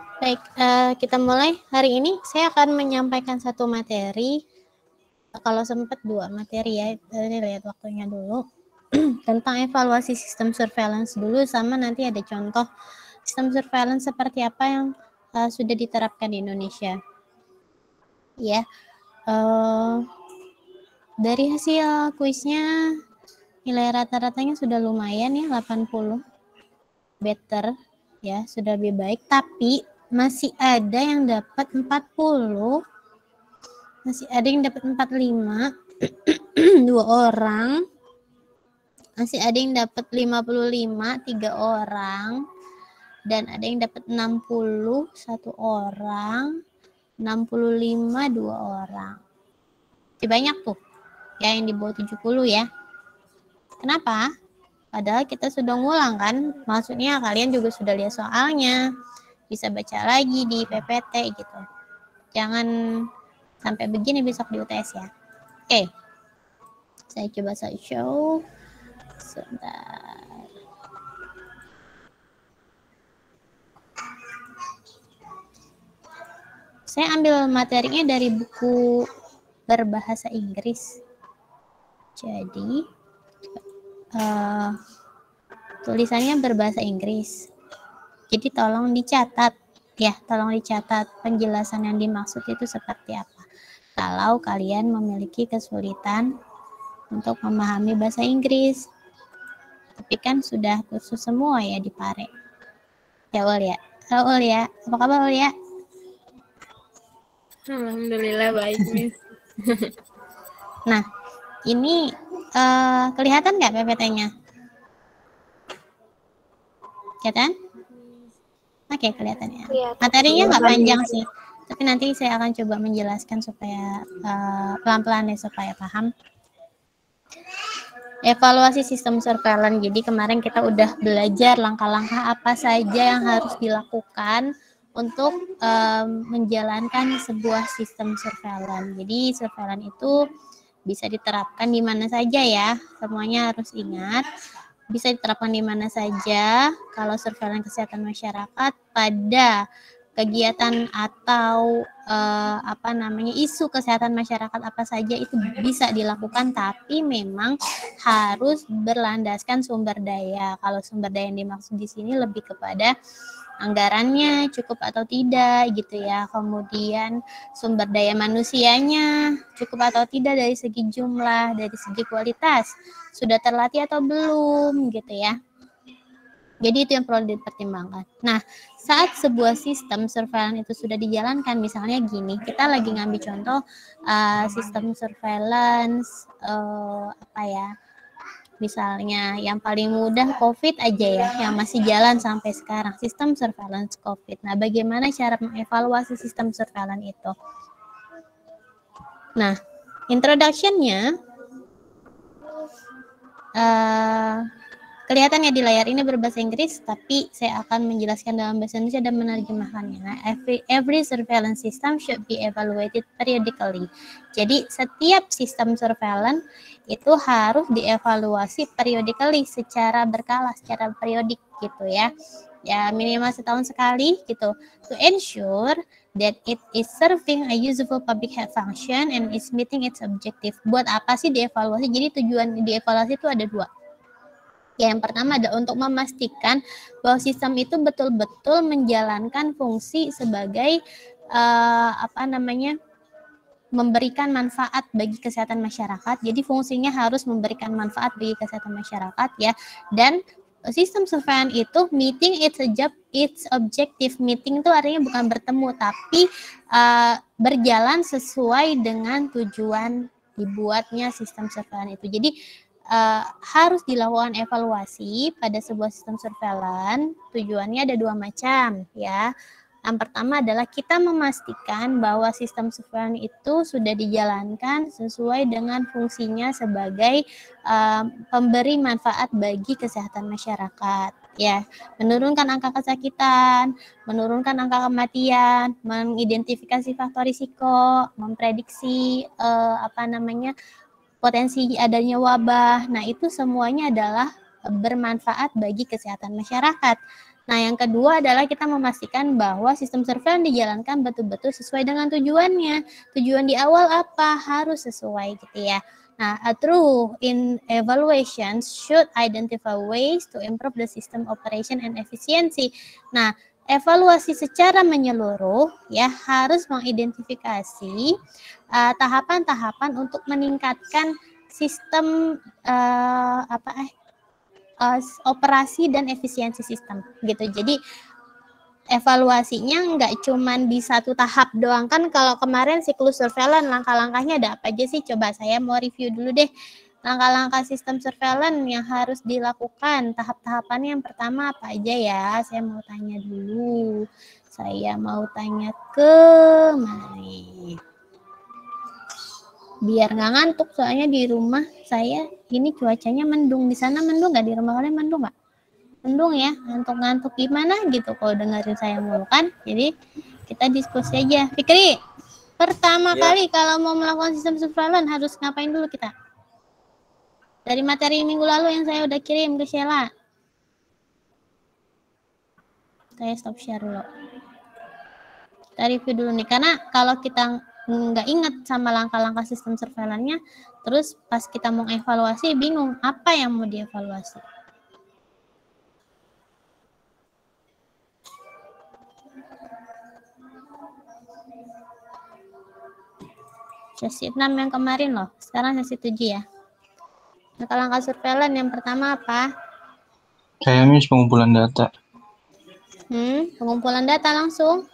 Baik, kita mulai. Hari ini saya akan menyampaikan satu materi, kalau sempat 2 materi ya, ini lihat waktunya dulu, tentang evaluasi sistem surveillance dulu, sama nanti ada contoh sistem surveillance seperti apa yang sudah diterapkan di Indonesia. Ya, dari hasil kuisnya nilai rata-ratanya sudah lumayan ya, 80, better ya, sudah lebih baik, tapi masih ada yang dapat 40, masih ada yang dapat 45, 2 orang, masih ada yang dapat 55, 3 orang, dan ada yang dapat 60, 1 orang, 65, 2 orang. Masih banyak tuh ya yang di bawah 70 ya. Kenapa? Padahal kita sudah ngulang kan, maksudnya kalian juga sudah lihat soalnya, bisa baca lagi di PPT gitu. Jangan sampai begini besok di UTS ya. Oke, saya coba show sebentar. Saya ambil materinya dari buku berbahasa Inggris. Jadi tulisannya berbahasa Inggris. Jadi tolong dicatat ya, tolong dicatat penjelasan yang dimaksud itu seperti apa. Kalau kalian memiliki kesulitan untuk memahami bahasa Inggris, tapi kan sudah kursus semua ya di Pare. Ya Ul ya, halo Ul ya, apa kabar Ul ya? Alhamdulillah baik, Miss. Nah, ini kelihatan nggak PPT-nya? Kelihatan? Oke, kelihatan ya. Materinya nggak panjang sih, tapi nanti saya akan coba menjelaskan supaya pelan-pelan ya, supaya paham. Evaluasi sistem surveillance. Jadi kemarin kita udah belajar langkah-langkah apa saja yang harus dilakukan untuk menjalankan sebuah sistem surveillance. Jadi surveillance itu bisa diterapkan di mana saja ya. Semuanya harus ingat. Bisa diterapkan di mana saja kalau surveillance kesehatan masyarakat pada kegiatan atau isu kesehatan masyarakat apa saja itu bisa dilakukan, tapi memang harus berlandaskan sumber daya. Kalau sumber daya yang dimaksud di sini lebih kepada anggarannya cukup atau tidak gitu ya, kemudian sumber daya manusianya cukup atau tidak dari segi jumlah, dari segi kualitas, sudah terlatih atau belum gitu ya. Jadi itu yang perlu dipertimbangkan. Nah, saat sebuah sistem surveillance itu sudah dijalankan, misalnya gini, kita lagi ngambil contoh sistem surveillance misalnya yang paling mudah COVID aja ya, yang masih jalan sampai sekarang, sistem surveillance COVID. Nah, bagaimana cara mengevaluasi sistem surveillance itu? Nah, introduction-nya kelihatan ya di layar ini berbahasa Inggris, tapi saya akan menjelaskan dalam bahasa Indonesia dan menerjemahkannya. Nah, every surveillance system should be evaluated periodically. Jadi setiap sistem surveillance itu harus dievaluasi periodically, secara berkala, secara periodik gitu ya. Ya minimal setahun sekali gitu, to ensure that it is serving a useful public health function and is meeting its objective. Buat apa sih dievaluasi? Jadi tujuan dievaluasi itu ada 2. Ya, yang pertama adalah untuk memastikan bahwa sistem itu betul-betul menjalankan fungsi sebagai memberikan manfaat bagi kesehatan masyarakat. Jadi fungsinya harus memberikan manfaat bagi kesehatan masyarakat ya. Dan sistem surveillance itu meeting its objective. Meeting itu artinya bukan bertemu, tapi berjalan sesuai dengan tujuan dibuatnya sistem surveillance itu. Jadi harus dilakukan evaluasi pada sebuah sistem surveillance. Tujuannya ada 2 macam ya. Yang pertama adalah kita memastikan bahwa sistem surveillance itu sudah dijalankan sesuai dengan fungsinya sebagai pemberi manfaat bagi kesehatan masyarakat. Ya, menurunkan angka kesakitan, menurunkan angka kematian, mengidentifikasi faktor risiko, memprediksi potensi adanya wabah. Nah, itu semuanya adalah bermanfaat bagi kesehatan masyarakat. Nah, yang kedua adalah kita memastikan bahwa sistem surveillance dijalankan betul-betul sesuai dengan tujuannya. Tujuan di awal apa? Harus sesuai gitu ya. Nah, through in evaluations should identify ways to improve the system operation and efficiency. Nah, evaluasi secara menyeluruh ya harus mengidentifikasi tahapan-tahapan untuk meningkatkan sistem operasi dan efisiensi sistem gitu. Jadi evaluasinya nggak cuman di satu tahap doang kan. Kalau kemarin siklus surveillance langkah-langkahnya ada apa aja sih? Coba saya mau review dulu deh. Langkah-langkah sistem surveillance yang harus dilakukan, tahap-tahapannya yang pertama apa aja ya? Saya mau tanya dulu. Saya mau tanya ke Mari. Biar nggak ngantuk, soalnya di rumah saya ini cuacanya mendung. Di sana mendung nggak? Di rumah kalian mendung nggak? Mendung ya, ngantuk-ngantuk gimana gitu kalau dengerin saya mulu kan. Jadi kita diskusi aja. Fikri, pertama kali kalau mau melakukan sistem surveillance harus ngapain dulu kita? Dari materi minggu lalu yang saya udah kirim ke Sheila. Saya stop share dulu. Kita review dulu nih, karena kalau kita nggak ingat sama langkah-langkah sistem surveillance-nya, terus pas kita mau evaluasi bingung apa yang mau dievaluasi. Sesi 6 yang kemarin loh, sekarang sesi 7 ya. Langkah-langkah surveillance yang pertama apa? Kayaknya pengumpulan data. Pengumpulan data langsung.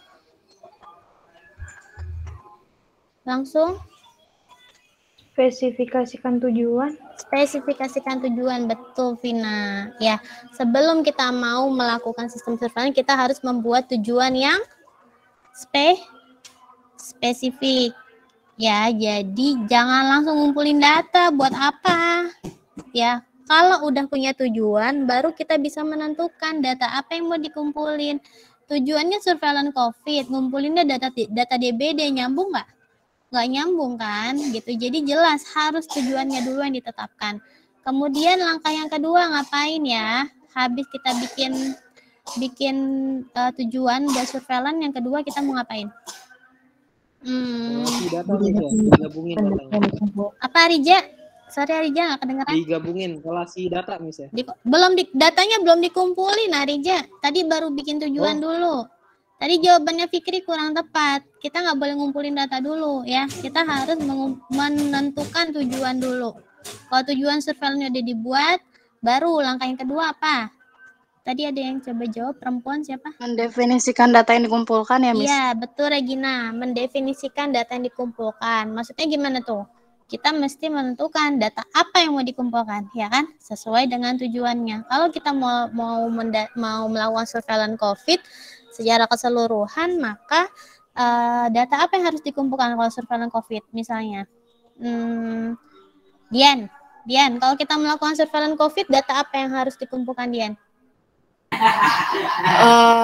Spesifikasikan tujuan. Spesifikasikan tujuan, betul Vina. Ya, sebelum kita mau melakukan sistem surveillance, kita harus membuat tujuan yang spesifik. Ya, jadi jangan langsung ngumpulin data. Buat apa? Ya, kalau udah punya tujuan, baru kita bisa menentukan data apa yang mau dikumpulin. Tujuannya surveillance COVID, ngumpulinnya data DBD, nyambung nggak? Nggak nyambung kan gitu. Jadi jelas harus tujuannya dulu yang ditetapkan. Kemudian langkah yang kedua ngapain ya? Habis kita bikin tujuan dan surveillance, yang kedua kita mau ngapain? Data digabungin datanya. Apa Rija? Sorry Rija nggak kedengeran. Digabungin kolasi data misalnya. Datanya belum dikumpulin Rija. Tadi baru bikin tujuan dulu. Tadi jawabannya Fikri kurang tepat. Kita nggak boleh ngumpulin data dulu ya. Kita harus menentukan tujuan dulu. Kalau tujuan surveillance udah dibuat, baru langkah yang kedua apa? Tadi ada yang coba jawab, perempuan siapa? Mendefinisikan data yang dikumpulkan ya, Miss? Iya, betul Regina. Mendefinisikan data yang dikumpulkan. Maksudnya gimana tuh? Kita mesti menentukan data apa yang mau dikumpulkan, ya kan? Sesuai dengan tujuannya. Kalau kita mau melakukan surveillance COVID secara keseluruhan, maka data apa yang harus dikumpulkan kalau surveillance COVID? Misalnya, Dian, kalau kita melakukan surveillance COVID, data apa yang harus dikumpulkan, Dian?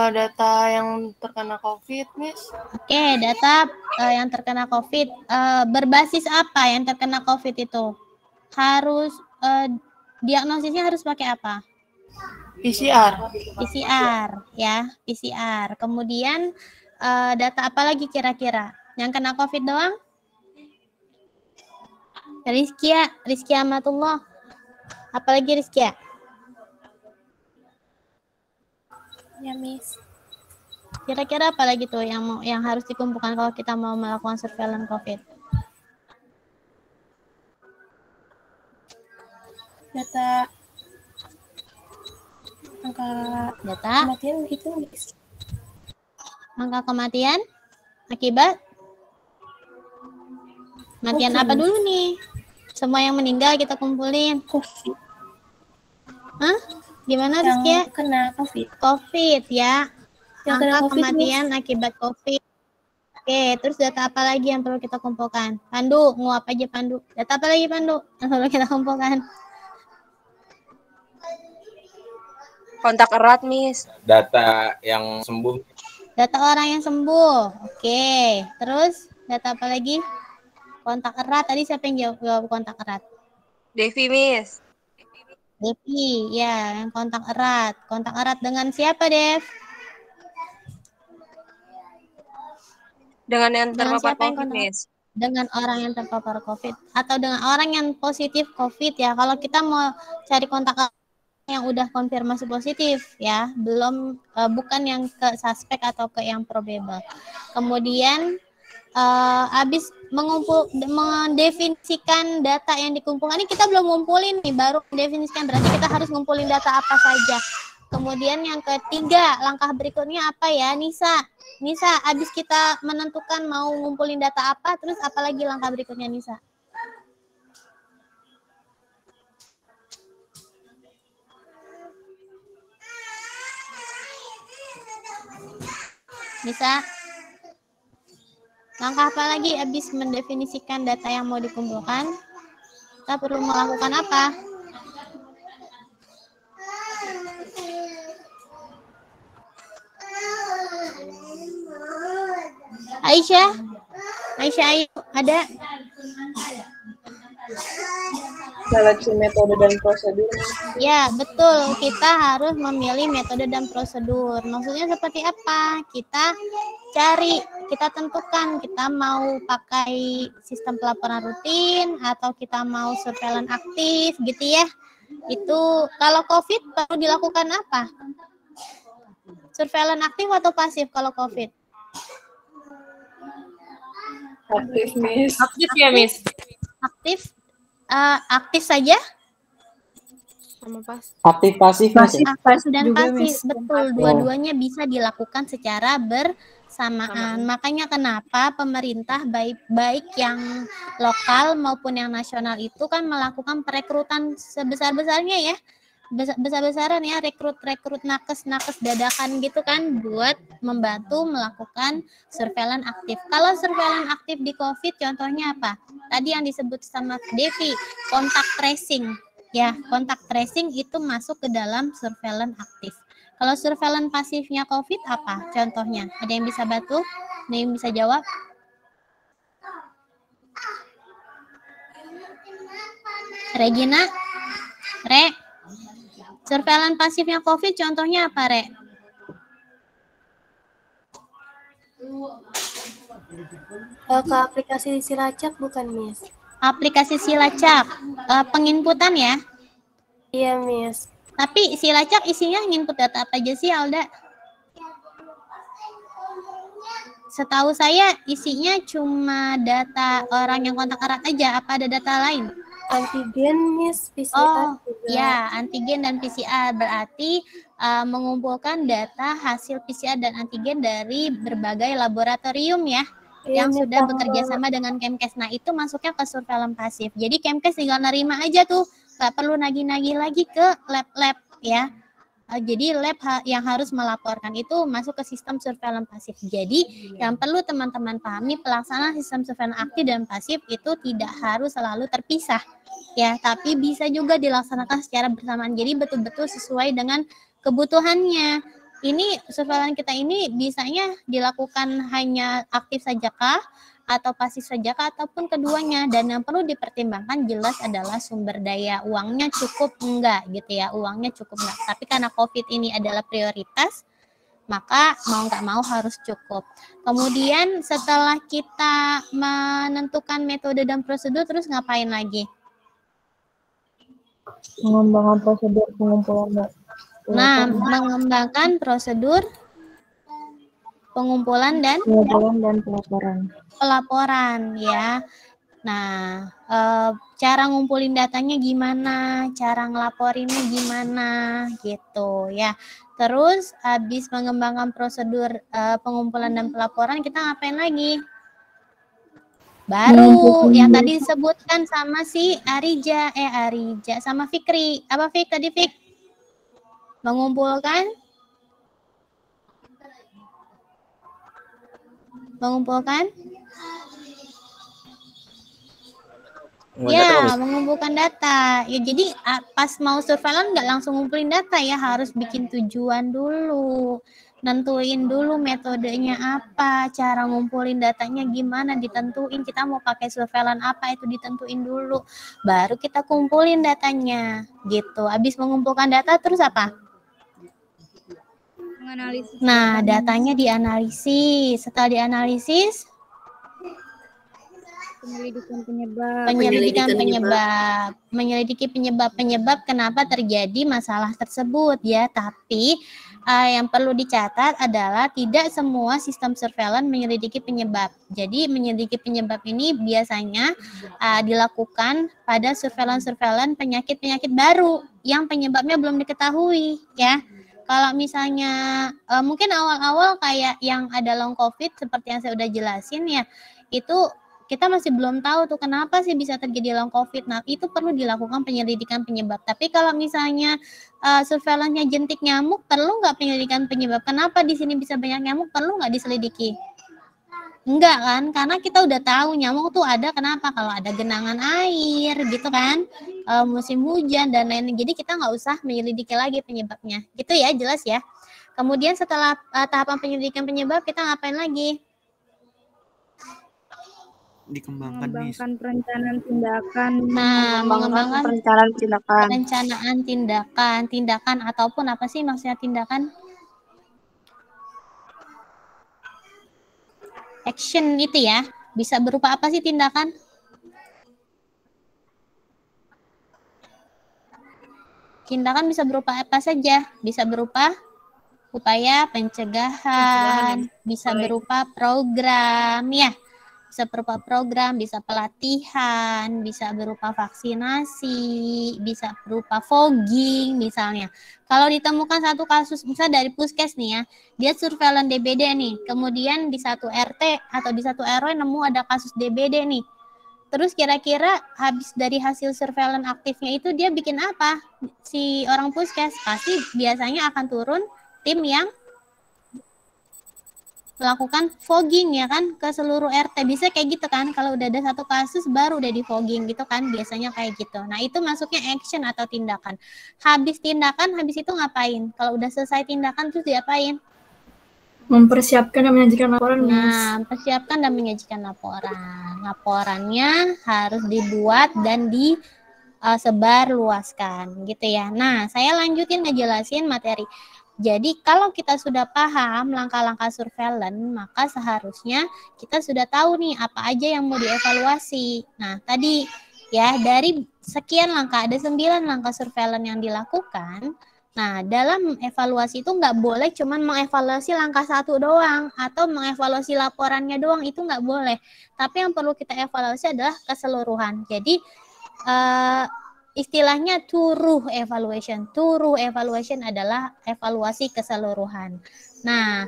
Data yang terkena COVID, Miss. Oke, data yang terkena COVID. Berbasis apa yang terkena COVID itu? Harus diagnosisnya harus pakai apa? PCR. PCR, ya, PCR. Kemudian data apa lagi kira-kira? Yang kena COVID doang? Rizkia Amatullah. Apalagi Rizkia? Ya, Miss. Kira-kira apa lagi tuh yang harus dikumpulkan kalau kita mau melakukan surveillance COVID? Data angka kematian gitu, Miss. Angka kematian akibat kematian apa dulu nih? Semua yang meninggal kita kumpulin. COVID. Hah? Gimana Rizky? Kena COVID. COVID ya. Yang Angka kena COVID, kematian akibat COVID. Oke, terus data apa lagi yang perlu kita kumpulkan? Pandu, nguap aja Pandu. Data apa lagi Pandu yang perlu kita kumpulkan? Kontak erat, Miss. Data yang sembuh. Data orang yang sembuh. Oke, terus data apa lagi? Kontak erat. Tadi siapa yang jawab kontak erat? Devi, Miss. Devi, ya, yang kontak erat. Kontak erat dengan siapa, Dev? Dengan yang Dengan terpapar siapa yang COVID, kontak? Miss. Dengan orang yang terpapar COVID atau dengan orang yang positif COVID ya. Kalau kita mau cari kontak erat yang udah konfirmasi positif ya, belum bukan yang ke suspek atau ke yang probable. Kemudian habis mendefinisikan data yang dikumpulkan, ini kita belum ngumpulin nih, baru mendefinisikan, berarti kita harus ngumpulin data apa saja. Kemudian yang ketiga, langkah berikutnya apa ya, Nisa? Nisa, habis kita menentukan mau ngumpulin data apa, terus apalagi langkah berikutnya, Nisa? Nisa? Langkah apa lagi habis mendefinisikan data yang mau dikumpulkan? Kita perlu melakukan apa? Aisyah? Aisyah, ayo, ada? Seleksi metode dan prosedur. Ya, betul. Kita harus memilih metode dan prosedur. Maksudnya seperti apa? Kita cari, kita tentukan kita mau pakai sistem pelaporan rutin atau kita mau surveillance aktif gitu ya. Itu kalau COVID perlu dilakukan apa? Surveillance aktif atau pasif kalau COVID? Aktif, Miss. Aktif ya, Miss. Aktif, aktif saja? Sama pas. Aktif pasif Miss ya? Aktif dan juga, pasif, Miss. betul. Dua-duanya bisa dilakukan secara bersamaan. Makanya kenapa pemerintah baik yang lokal maupun yang nasional itu kan melakukan perekrutan sebesar-besarnya ya, besar-besaran ya, rekrut nakes dadakan gitu kan, buat membantu melakukan surveillance aktif. Kalau surveillance aktif di COVID contohnya apa? Tadi yang disebut sama Devi, kontak tracing. Ya, kontak tracing itu masuk ke dalam surveillance aktif. Kalau surveillance pasifnya COVID apa contohnya? Ada yang bisa bantu? Ada yang bisa jawab? Regina? Re? Surveillance pasifnya COVID contohnya apa, Re? Ke aplikasi Silacak bukan, Miss? Aplikasi Silacak, penginputan ya? Iya, Miss. Tapi Silacak isinya nginput data apa aja sih, Alda? Setahu saya isinya cuma data orang yang kontak erat aja. Apa ada data lain? Antigen, Miss, PCR Oh, juga. ya, antigen dan PCR berarti mengumpulkan data hasil PCR dan antigen dari berbagai laboratorium ya, yang Miss, sudah bekerja sama dengan Kemkes. Nah, itu masuknya ke surveillance pasif. Jadi Kemkes tinggal nerima aja tuh, nggak perlu nagih-nagih lagi ke lab-lab ya. Jadi lab yang harus melaporkan itu masuk ke sistem surveillance pasif. Jadi yang perlu teman-teman pahami, pelaksanaan sistem surveillance aktif dan pasif itu tidak harus selalu terpisah ya, tapi bisa juga dilaksanakan secara bersamaan. Jadi betul-betul sesuai dengan kebutuhannya. Ini surveillance kita ini bisanya dilakukan hanya aktif saja kah atau pasif saja kah, ataupun keduanya. Dan yang perlu dipertimbangkan jelas adalah sumber daya uangnya cukup enggak gitu ya, uangnya cukup enggak. Tapi karena COVID ini adalah prioritas, maka mau nggak mau harus cukup. Kemudian setelah kita menentukan metode dan prosedur, terus ngapain lagi? Mengembangkan prosedur pengumpulan data. Nah, mengembangkan prosedur pengumpulan dan pelaporan ya. Nah, cara ngumpulin datanya gimana, cara ngelaporinnya gimana gitu ya. Terus habis mengembangkan prosedur pengumpulan dan pelaporan, kita ngapain lagi? Baru yang tadi disebutkan sama si Arija sama Fikri. Apa Fik tadi Fik? Mengumpulkan ya, mengumpulkan data. Ya, jadi pas mau surveillance nggak langsung ngumpulin data ya, harus bikin tujuan dulu. nentuin dulu metodenya apa, cara ngumpulin datanya gimana, ditentuin kita mau pakai surveillance apa, itu ditentuin dulu, baru kita kumpulin datanya gitu. Habis mengumpulkan data terus apa? Menganalisis. Nah, datanya dianalisis. Setelah dianalisis, Penyelidikan penyebab. menyelidiki penyebab kenapa terjadi masalah tersebut ya. Tapi yang perlu dicatat adalah tidak semua sistem surveillance menyelidiki penyebab. Jadi menyelidiki penyebab ini biasanya dilakukan pada surveillance penyakit-penyakit baru yang penyebabnya belum diketahui ya. Kalau misalnya mungkin awal-awal kayak yang ada long COVID seperti yang saya udah jelasin ya, itu kita masih belum tahu tuh kenapa sih bisa terjadi long COVID. Nah, itu perlu dilakukan penyelidikan penyebab. Tapi kalau misalnya surveillance-nya jentik nyamuk, perlu nggak penyelidikan penyebab? Kenapa di sini bisa banyak nyamuk? Perlu nggak diselidiki? Enggak kan? Karena kita udah tahu nyamuk tuh ada kenapa? Kalau ada genangan air gitu kan, musim hujan dan lain-lain. Jadi kita nggak usah menyelidiki lagi penyebabnya. Gitu ya, jelas ya. Kemudian setelah tahapan penyelidikan penyebab, kita ngapain lagi? Mengembangkan perencanaan tindakan. Nah, mengembangkan perencanaan tindakan. perencanaan tindakan ataupun apa sih maksudnya tindakan? Action itu ya, bisa berupa apa sih tindakan? Tindakan bisa berupa apa saja? Bisa berupa upaya pencegahan, bisa berupa program ya. Bisa berupa program, bisa pelatihan, bisa berupa vaksinasi, bisa berupa fogging misalnya. Kalau ditemukan satu kasus misalnya dari Puskes nih ya, dia surveillance DBD nih, kemudian di satu RT atau di satu RW nemu ada kasus DBD nih. Terus kira-kira habis dari hasil surveillance aktifnya itu dia bikin apa? Si orang Puskes pasti biasanya akan turun tim yang melakukan fogging ya kan ke seluruh RT. Bisa kayak gitu kan, kalau udah ada satu kasus baru udah di fogging gitu kan, biasanya kayak gitu. Nah itu masuknya action atau tindakan. Habis tindakan, habis itu ngapain? Kalau udah selesai tindakan terus diapain? Mempersiapkan dan menyajikan laporan. Nah, persiapkan dan menyajikan laporan. Laporannya harus dibuat dan disebar luaskan gitu ya. Nah saya lanjutin ngejelasin materi. Jadi kalau kita sudah paham langkah-langkah surveillance, maka seharusnya kita sudah tahu nih apa aja yang mau dievaluasi. Nah tadi ya dari sekian langkah, ada 9 langkah surveillance yang dilakukan. Nah dalam evaluasi itu nggak boleh cuman mengevaluasi langkah 1 doang atau mengevaluasi laporannya doang, itu nggak boleh. Tapi yang perlu kita evaluasi adalah keseluruhan. Jadi istilahnya thorough evaluation. Thorough evaluation adalah evaluasi keseluruhan. Nah,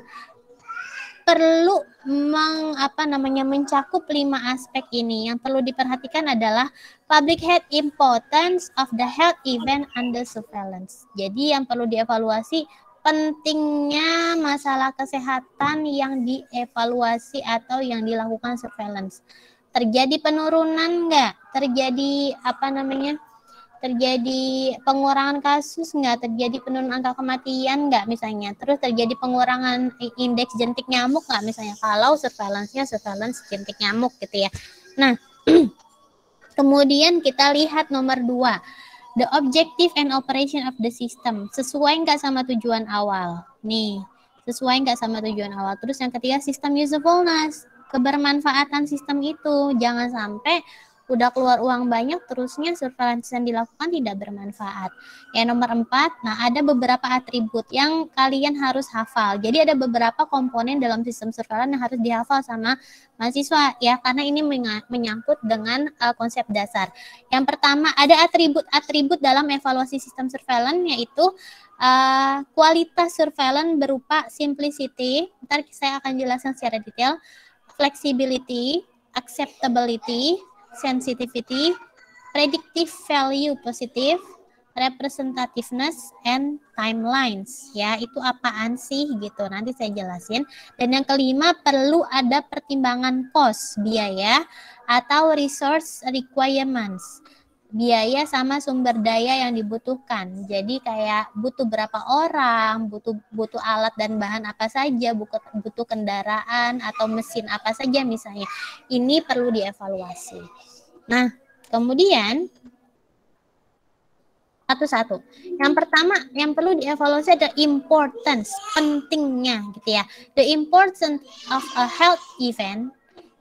perlu mencakup 5 aspek ini. Yang perlu diperhatikan adalah public health importance of the health event under surveillance. Jadi yang perlu dievaluasi pentingnya masalah kesehatan yang dievaluasi atau yang dilakukan surveillance. Terjadi penurunan enggak? Terjadi terjadi pengurangan kasus nggak, terjadi penurunan angka kematian nggak misalnya, terus terjadi pengurangan indeks jentik nyamuk nggak misalnya, kalau surveillance-nya surveillance jentik nyamuk gitu ya. Nah, kemudian kita lihat nomor 2, the objective and operation of the system, sesuai nggak sama tujuan awal nih, sesuai nggak sama tujuan awal. Terus yang ketiga, system usefulness, kebermanfaatan sistem itu, jangan sampai udah keluar uang banyak terusnya surveillance yang dilakukan tidak bermanfaat. Yang nomor 4, nah ada beberapa atribut yang kalian harus hafal. Jadi ada beberapa komponen dalam sistem surveillance yang harus dihafal sama mahasiswa ya, karena ini menyangkut dengan konsep dasar. Yang pertama, ada atribut-atribut dalam evaluasi sistem surveillance, yaitu kualitas surveillance berupa simplicity, ntar saya akan jelaskan secara detail, flexibility, acceptability, sensitivity, predictive value positive, representativeness, and timelines. Ya, itu apaan sih gitu, nanti saya jelasin. Dan yang kelima, perlu ada pertimbangan cost, biaya, atau resource requirements. biaya sama sumber daya yang dibutuhkan. Jadi kayak butuh berapa orang, butuh alat dan bahan apa saja, butuh kendaraan atau mesin apa saja misalnya. Ini perlu dievaluasi. Nah, kemudian satu-satu. Yang pertama yang perlu dievaluasi adalah importance, pentingnya gitu ya. The importance of a health event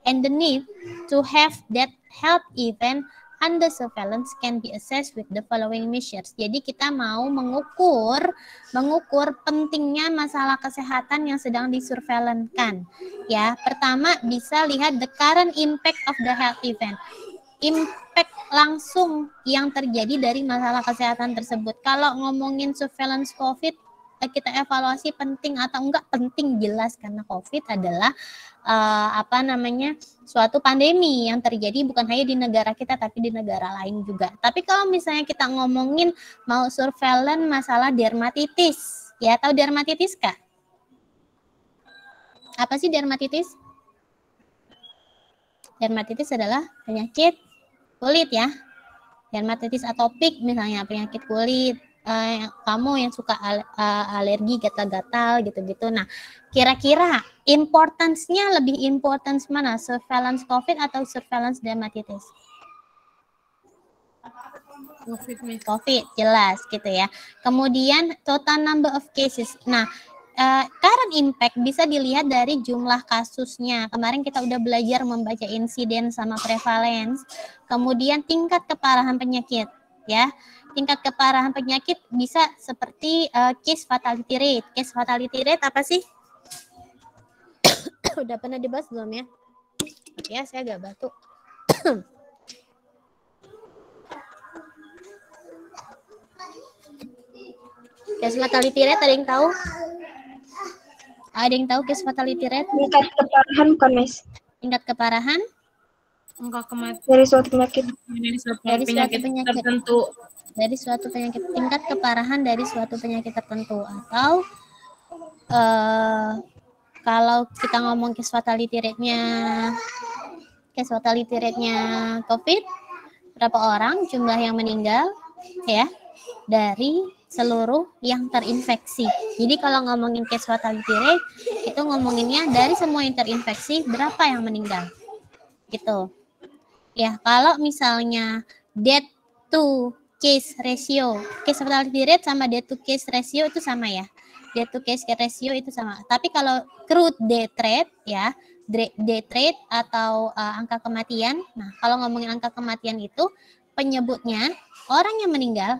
and the need to have that health event under surveillance can be assessed with the following measures. Jadi kita mau mengukur pentingnya masalah kesehatan yang sedang disurveillancekan. Ya, pertama bisa lihat the current impact of the health event. Impact langsung yang terjadi dari masalah kesehatan tersebut. Kalau ngomongin surveillance COVID, kita evaluasi penting atau enggak. Penting jelas, karena COVID adalah suatu pandemi yang terjadi bukan hanya di negara kita tapi di negara lain juga. Tapi kalau misalnya kita ngomongin mau surveillance masalah dermatitis, ya, tahu dermatitis Kak? Apa sih dermatitis? Dermatitis adalah penyakit kulit ya. Dermatitis atopik misalnya, penyakit kulit. Kamu yang suka alergi, gatal-gatal gitu-gitu. Nah, kira-kira importance-nya lebih importance mana? Surveillance COVID atau surveillance dermatitis? COVID, jelas gitu ya. Kemudian total number of cases. Nah, current impact bisa dilihat dari jumlah kasusnya. Kemarin kita udah belajar membaca insiden sama prevalence. Kemudian tingkat keparahan penyakit ya. Tingkat keparahan penyakit bisa seperti case fatality rate. Case fatality rate apa sih? Udah pernah dibahas belum ya? Ya, saya agak batuk. Case fatality rate ada yang tahu? Ada yang tahu case fatality rate? Tingkat keparahan bukan, Miss? Tingkat keparahan? Angka kematian Dari suatu penyakit. Dari suatu penyakit tertentu. Dari suatu penyakit, tingkat keparahan dari suatu penyakit tertentu. Atau kalau kita ngomong case fatality rate-nya COVID, berapa orang jumlah yang meninggal ya dari seluruh yang terinfeksi. Jadi kalau ngomongin case fatality rate itu ngomonginnya dari semua yang terinfeksi berapa yang meninggal gitu ya. Kalau misalnya death to case ratio, case fatality rate sama death to case ratio itu sama ya. Death to case ratio itu sama. Tapi kalau crude death rate ya, death rate atau angka kematian. Nah, kalau ngomongin angka kematian itu penyebutnya orang yang meninggal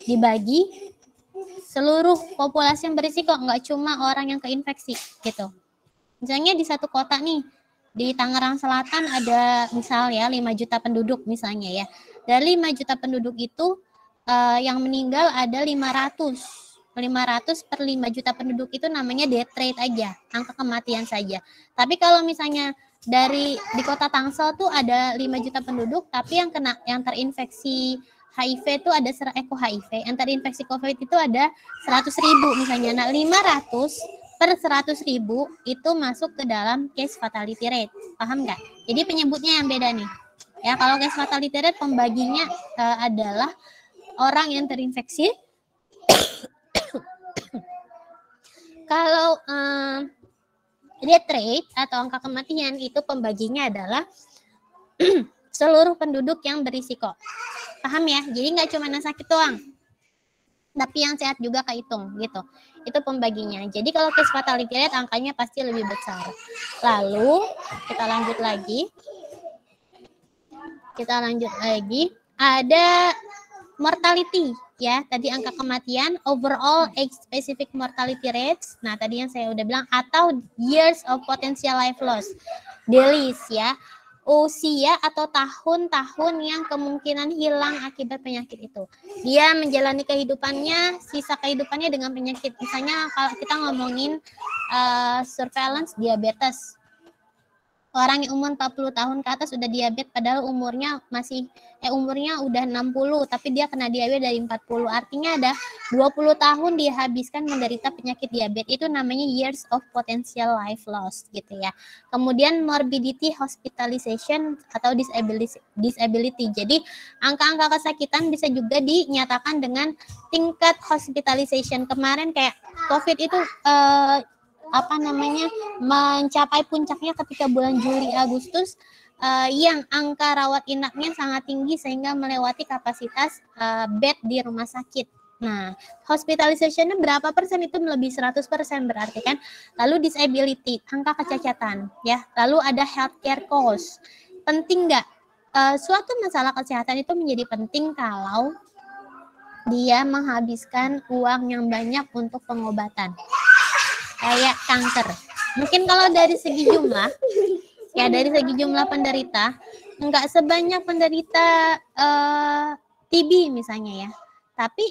dibagi seluruh populasi yang berisiko, nggak cuma orang yang keinfeksi gitu. Misalnya di satu kota nih, di Tangerang Selatan ada misal ya 5 juta penduduk misalnya ya. Dari 5 juta penduduk itu yang meninggal ada 500 per 5 juta penduduk itu namanya death rate aja, angka kematian saja. Tapi kalau misalnya di kota Tangsel tuh ada 5 juta penduduk tapi yang terinfeksi HIV itu ada HIV, yang terinfeksi COVID itu ada 100.000 misalnya. Nah, 500 per 100.000 itu masuk ke dalam case fatality rate. Paham nggak? Jadi penyebutnya yang beda nih. Ya, kalau case fatality rate pembaginya adalah orang yang terinfeksi. Kalau death rate atau angka kematian itu pembaginya adalah seluruh penduduk yang berisiko. Paham ya? Jadi nggak cuma yang sakit doang, tapi yang sehat juga kehitung gitu. Itu pembaginya. Jadi kalau case fatality rate angkanya pasti lebih besar. Lalu kita lanjut lagi. Ada mortality ya. Tadi angka kematian, overall age specific mortality rates. Nah, tadi yang saya udah bilang, atau years of potential life loss. DLIS ya. Usia atau tahun-tahun yang kemungkinan hilang akibat penyakit itu. Dia menjalani kehidupannya, sisa kehidupannya dengan penyakit. Misalnya kalau kita ngomongin surveillance diabetes. orang yang umur 40 tahun ke atas udah diabetes padahal umurnya udah 60 tapi dia kena diabetes dari 40. Artinya ada 20 tahun dihabiskan menderita penyakit diabetes. Itu namanya years of potential life loss gitu ya. Kemudian morbidity, hospitalization atau disability. Jadi angka-angka kesakitan bisa juga dinyatakan dengan tingkat hospitalization. Kemarin kayak COVID itu mencapai puncaknya ketika bulan Juli Agustus yang angka rawat inapnya sangat tinggi sehingga melewati kapasitas bed di rumah sakit. Nah, hospitalization-nya berapa persen itu lebih 100% berarti kan. Lalu disability, angka kecacatan ya. Lalu ada healthcare cost. Penting nggak? Suatu masalah kesehatan itu menjadi penting kalau dia menghabiskan uang yang banyak untuk pengobatan. Kayak kanker. Mungkin kalau dari segi jumlah, ya dari segi jumlah penderita, enggak sebanyak penderita TB misalnya ya. Tapi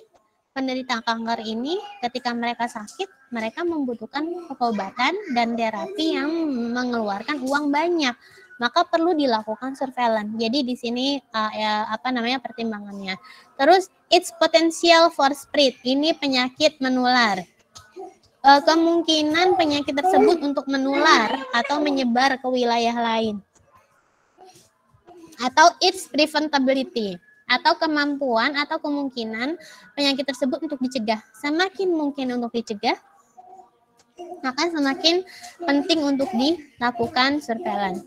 penderita kanker ini ketika mereka sakit, mereka membutuhkan pengobatan dan terapi yang mengeluarkan uang banyak. Maka perlu dilakukan surveillance. Jadi di sini pertimbangannya. Terus its potential for spread. Ini penyakit menular. Kemungkinan penyakit tersebut untuk menular atau menyebar ke wilayah lain. Atau its preventability, atau kemampuan atau kemungkinan penyakit tersebut untuk dicegah. Semakin mungkin untuk dicegah, maka semakin penting untuk dilakukan surveillance.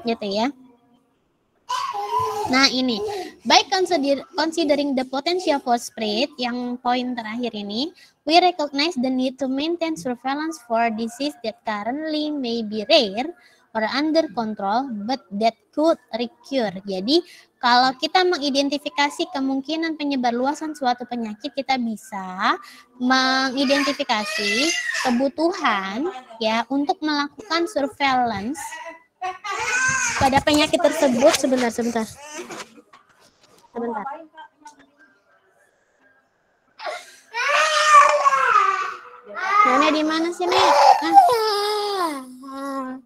Gitu ya. Nah ini, by considering the potential for spread, yang poin terakhir ini, we recognize the need to maintain surveillance for disease that currently may be rare or under control, but that could recur. Jadi, kalau kita mengidentifikasi kemungkinan penyebar luasan suatu penyakit, kita bisa mengidentifikasi kebutuhan ya untuk melakukan surveillance pada penyakit tersebut. Sebentar. Nenek di mana sih, Nek?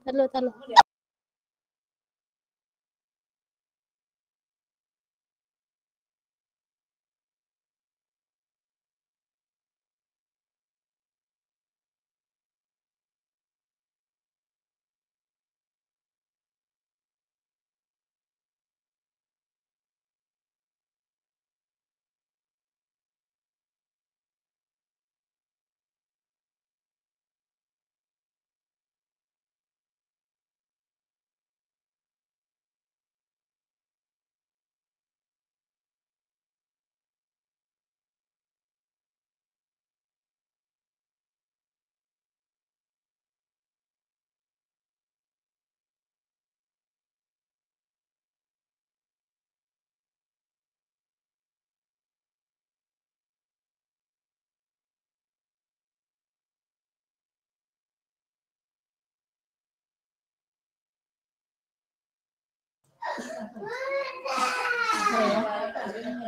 Terlalu.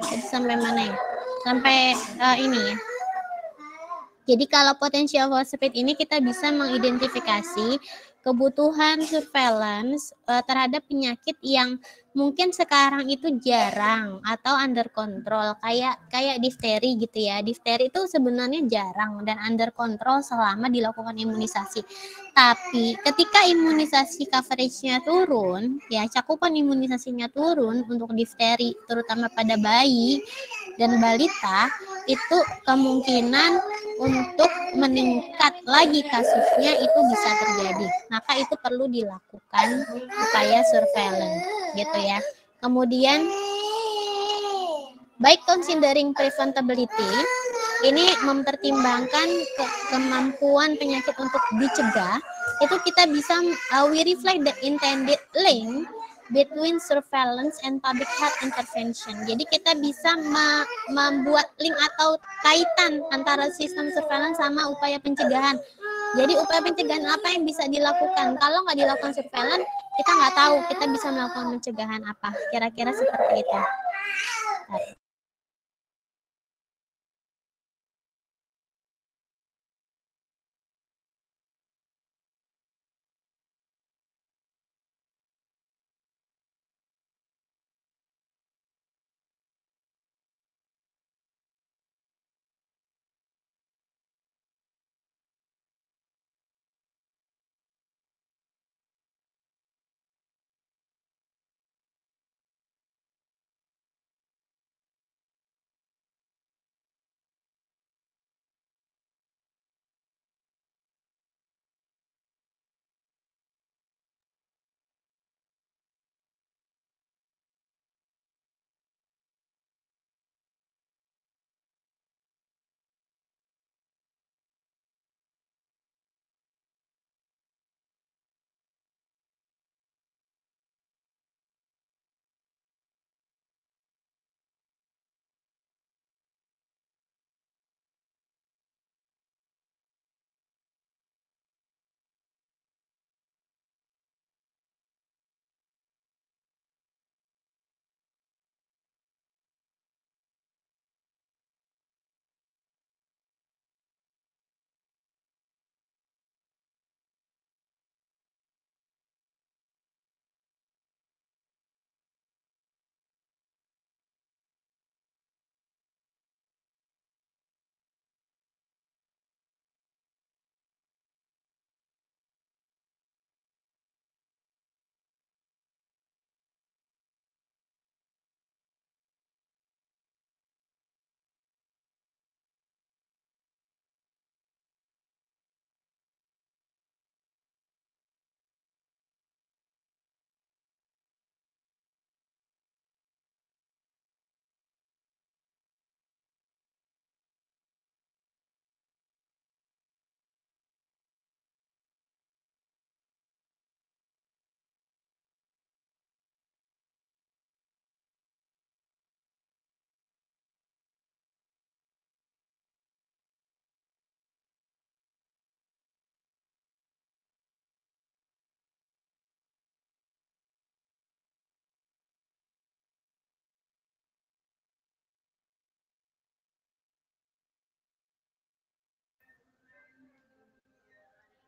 Jadi sampai mana ya? Sampai ini ya. Jadi kalau potensial for spread ini kita bisa mengidentifikasi kebutuhan surveillance terhadap penyakit yang mungkin sekarang itu jarang atau under control, kayak difteri gitu ya. Difteri itu sebenarnya jarang dan under control selama dilakukan imunisasi. Tapi ketika imunisasi coverage-nya turun, ya cakupan imunisasinya turun untuk difteri terutama pada bayi dan balita, itu kemungkinan untuk meningkat lagi kasusnya itu bisa terjadi. Maka itu perlu dilakukan upaya surveillance gitu ya. Kemudian by considering preventability, ini mempertimbangkan kemampuan penyakit untuk dicegah, itu kita bisa we reflect the intended link between surveillance and public health intervention. Jadi kita bisa membuat link atau kaitan antara sistem surveillance sama upaya pencegahan. Jadi upaya pencegahan apa yang bisa dilakukan? Kalau nggak dilakukan surveillance, kita nggak tahu kita bisa melakukan pencegahan apa. Kira-kira seperti itu.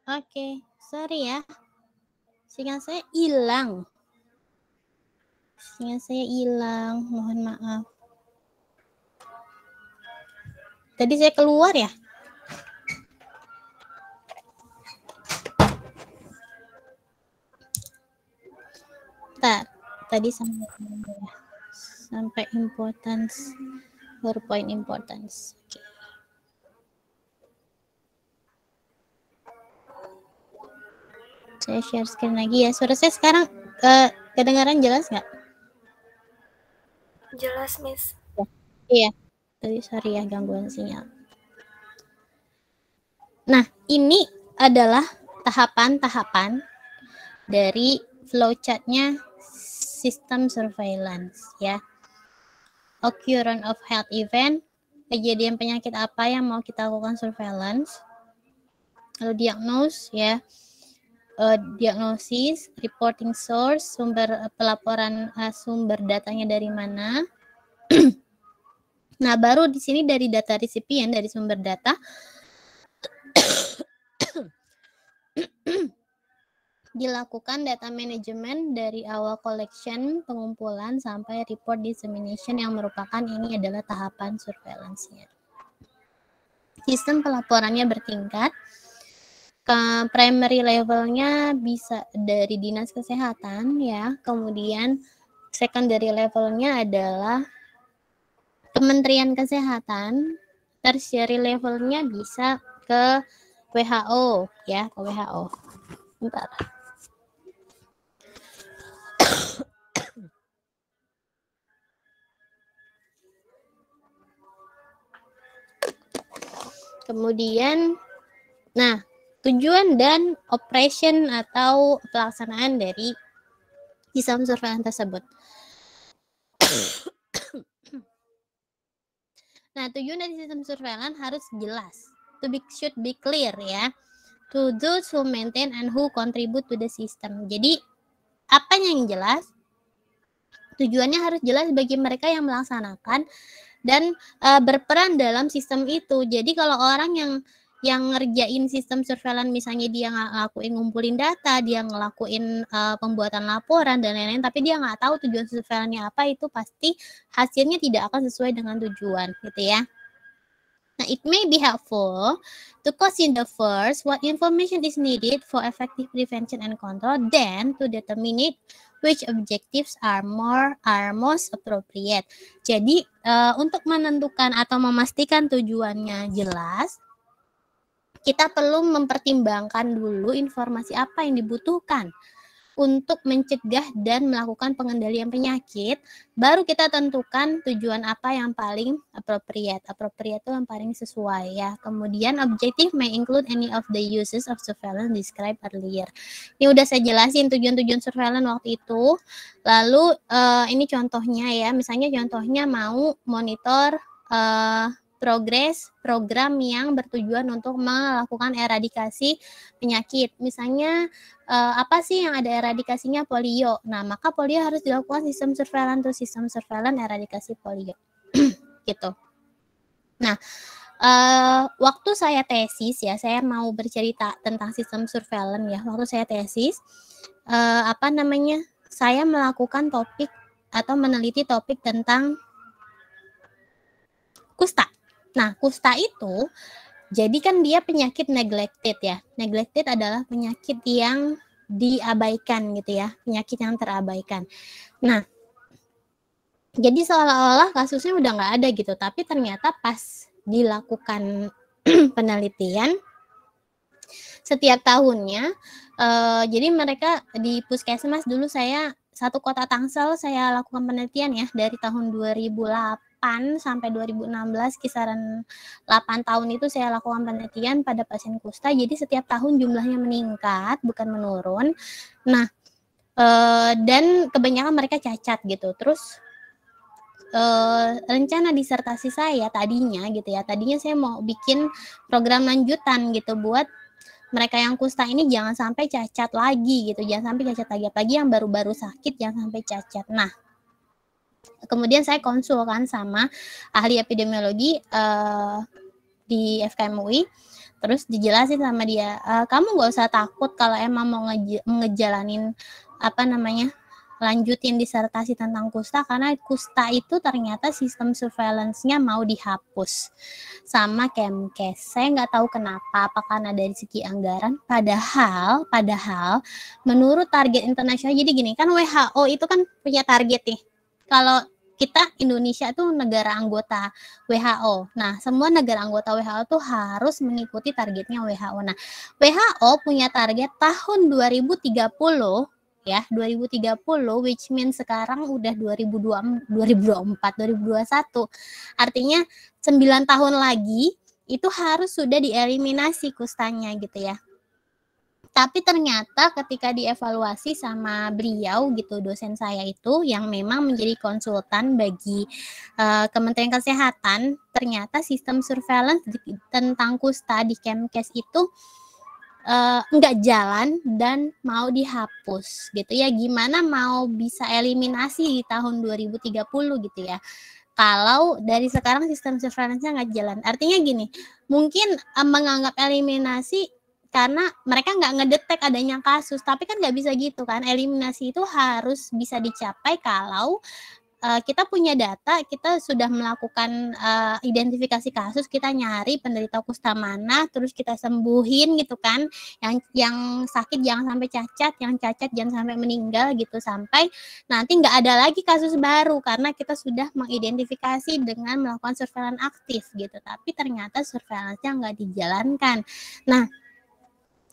Oke, sorry ya. Sinyal saya hilang. Mohon maaf. Tadi saya keluar ya? Bentar, tadi sampai importance, PowerPoint importance. Oke. Saya share screen lagi ya. Suara saya sekarang kedengaran jelas nggak? Jelas, Miss. Iya. Tadi sorry ya gangguan sinyal. Nah, ini adalah tahapan-tahapan dari flowchart-nya sistem surveillance ya. Occurrence of health event, kejadian penyakit apa yang mau kita lakukan surveillance. Lalu diagnose ya. Diagnosis, reporting source, sumber pelaporan, sumber datanya dari mana. Nah, baru di sini dari data resipien, dari sumber data dilakukan data management dari awal collection, pengumpulan sampai report dissemination yang merupakan ini adalah tahapan surveillance-nya. Sistem pelaporannya bertingkat. Ke primary levelnya bisa dari dinas kesehatan ya, kemudian secondary levelnya adalah Kementerian Kesehatan, tertiary levelnya bisa ke WHO ya, ke WHO. Bentar. Kemudian, nah, tujuan dan operation atau pelaksanaan dari sistem surveillance tersebut. Nah, tujuan dari sistem surveillance harus jelas. Should be clear ya. To those who maintain and who contribute to the system. Jadi, apanya yang jelas? Tujuannya harus jelas bagi mereka yang melaksanakan dan berperan dalam sistem itu. Jadi, kalau orang yang ngerjain sistem surveillance, misalnya dia ngelakuin ngumpulin data, dia ngelakuin pembuatan laporan dan lain-lain, tapi dia nggak tahu tujuan surveillance-nya apa, itu pasti hasilnya tidak akan sesuai dengan tujuan, gitu ya. Nah, it may be helpful to consider first what information is needed for effective prevention and control, then to determine which objectives are most appropriate. Jadi, untuk menentukan atau memastikan tujuannya jelas, kita perlu mempertimbangkan dulu informasi apa yang dibutuhkan untuk mencegah dan melakukan pengendalian penyakit, baru kita tentukan tujuan apa yang paling appropriate. Appropriate itu yang paling sesuai ya. Kemudian objective may include any of the uses of surveillance described earlier. Ini udah saya jelasin tujuan-tujuan surveillance waktu itu. Lalu ini contohnya ya, misalnya contohnya mau monitor progres program yang bertujuan untuk melakukan eradikasi penyakit. Misalnya apa sih yang ada eradikasinya? Polio. Nah, maka polio harus dilakukan sistem surveillance eradikasi polio. Gitu. Nah, waktu saya tesis ya, saya mau bercerita tentang sistem surveillance ya. Waktu saya tesis saya melakukan topik atau meneliti topik tentang kusta. Nah, kusta itu, jadi kan dia penyakit neglected ya. Neglected adalah penyakit yang diabaikan gitu ya, penyakit yang terabaikan. Nah, jadi seolah-olah kasusnya udah nggak ada gitu, tapi ternyata pas dilakukan penelitian, setiap tahunnya, jadi mereka di Puskesmas dulu saya, satu kota Tangsel, saya lakukan penelitian ya, dari tahun 2008 sampai 2016, kisaran 8 tahun itu saya lakukan penelitian pada pasien kusta. Jadi setiap tahun jumlahnya meningkat, bukan menurun. Nah, dan kebanyakan mereka cacat gitu. Terus rencana disertasi saya tadinya gitu ya, tadinya saya mau bikin program lanjutan gitu buat mereka yang kusta ini jangan sampai cacat lagi gitu, jangan sampai cacat lagi, apalagi yang baru-baru sakit jangan sampai cacat. Nah, kemudian saya konsul kan sama ahli epidemiologi di FKM UI Terus dijelasin sama dia, kamu nggak usah takut kalau emang mau ngejalanin lanjutin disertasi tentang kusta, karena kusta itu ternyata sistem surveillance-nya mau dihapus sama Kemkes. Saya nggak tahu kenapa, apakah karena dari segi anggaran, padahal menurut target internasional, jadi gini kan, WHO itu kan punya target nih, kalau kita Indonesia tuh negara anggota WHO. Nah, semua negara anggota WHO tuh harus mengikuti targetnya WHO. Nah, WHO punya target tahun 2030 ya, 2030, which means sekarang udah 2024, 2021. Artinya 9 tahun lagi itu harus sudah dieliminasi kustanya gitu ya. Tapi ternyata ketika dievaluasi sama beliau gitu, dosen saya itu yang memang menjadi konsultan bagi Kementerian Kesehatan, ternyata sistem surveillance tentang kusta di Kemkes itu nggak jalan dan mau dihapus gitu ya. Gimana mau bisa eliminasi di tahun 2030 gitu ya, kalau dari sekarang sistem surveillance-nya nggak jalan. Artinya gini, mungkin menganggap eliminasi karena mereka nggak ngedetek adanya kasus, tapi kan nggak bisa gitu kan. Eliminasi itu harus bisa dicapai kalau kita punya data, kita sudah melakukan identifikasi kasus, kita nyari penderita kusta mana, terus kita sembuhin gitu kan. Yang sakit jangan sampai cacat, yang cacat jangan sampai meninggal gitu, sampai nanti nggak ada lagi kasus baru karena kita sudah mengidentifikasi dengan melakukan surveillance aktif gitu. Tapi ternyata surveillance-nya nggak dijalankan. Nah,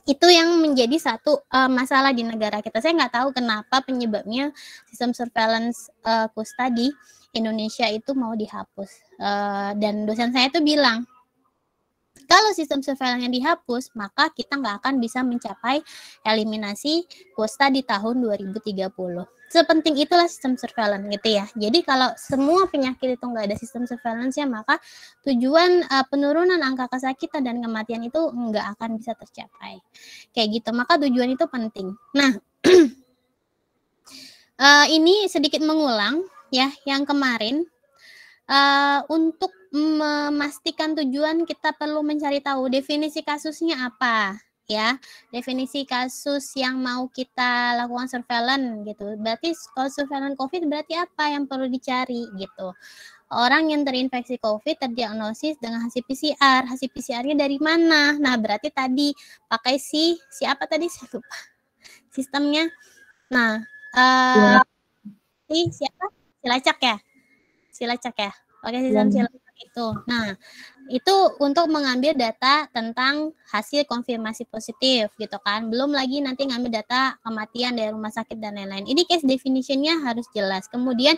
itu yang menjadi satu masalah di negara kita. Saya nggak tahu kenapa penyebabnya sistem surveillance kusta di Indonesia itu mau dihapus. Dan dosen saya itu bilang, kalau sistem surveillance-nya dihapus, maka kita nggak akan bisa mencapai eliminasi kusta di tahun 2030. Sepenting itulah sistem surveillance gitu ya. Jadi kalau semua penyakit itu nggak ada sistem surveillance-nya, maka tujuan penurunan angka kesakitan dan kematian itu nggak akan bisa tercapai. Kayak gitu, maka tujuan itu penting. Nah, ini sedikit mengulang ya, yang kemarin untuk memastikan tujuan kita perlu mencari tahu definisi kasusnya apa ya, definisi kasus yang mau kita lakukan surveillance gitu. Berarti kalau surveillance COVID berarti apa yang perlu dicari gitu. Orang yang terinfeksi COVID terdiagnosis dengan hasil PCR. Hasil PCR-nya dari mana? Nah, berarti tadi pakai siapa tadi saya lupa sistemnya. Nah, siapa? Silacak ya. Pakai sistem Silacak itu. Nah, itu untuk mengambil data tentang hasil konfirmasi positif gitu kan. Belum lagi nanti ngambil data kematian dari rumah sakit dan lain-lain. Ini case definition-nya harus jelas. Kemudian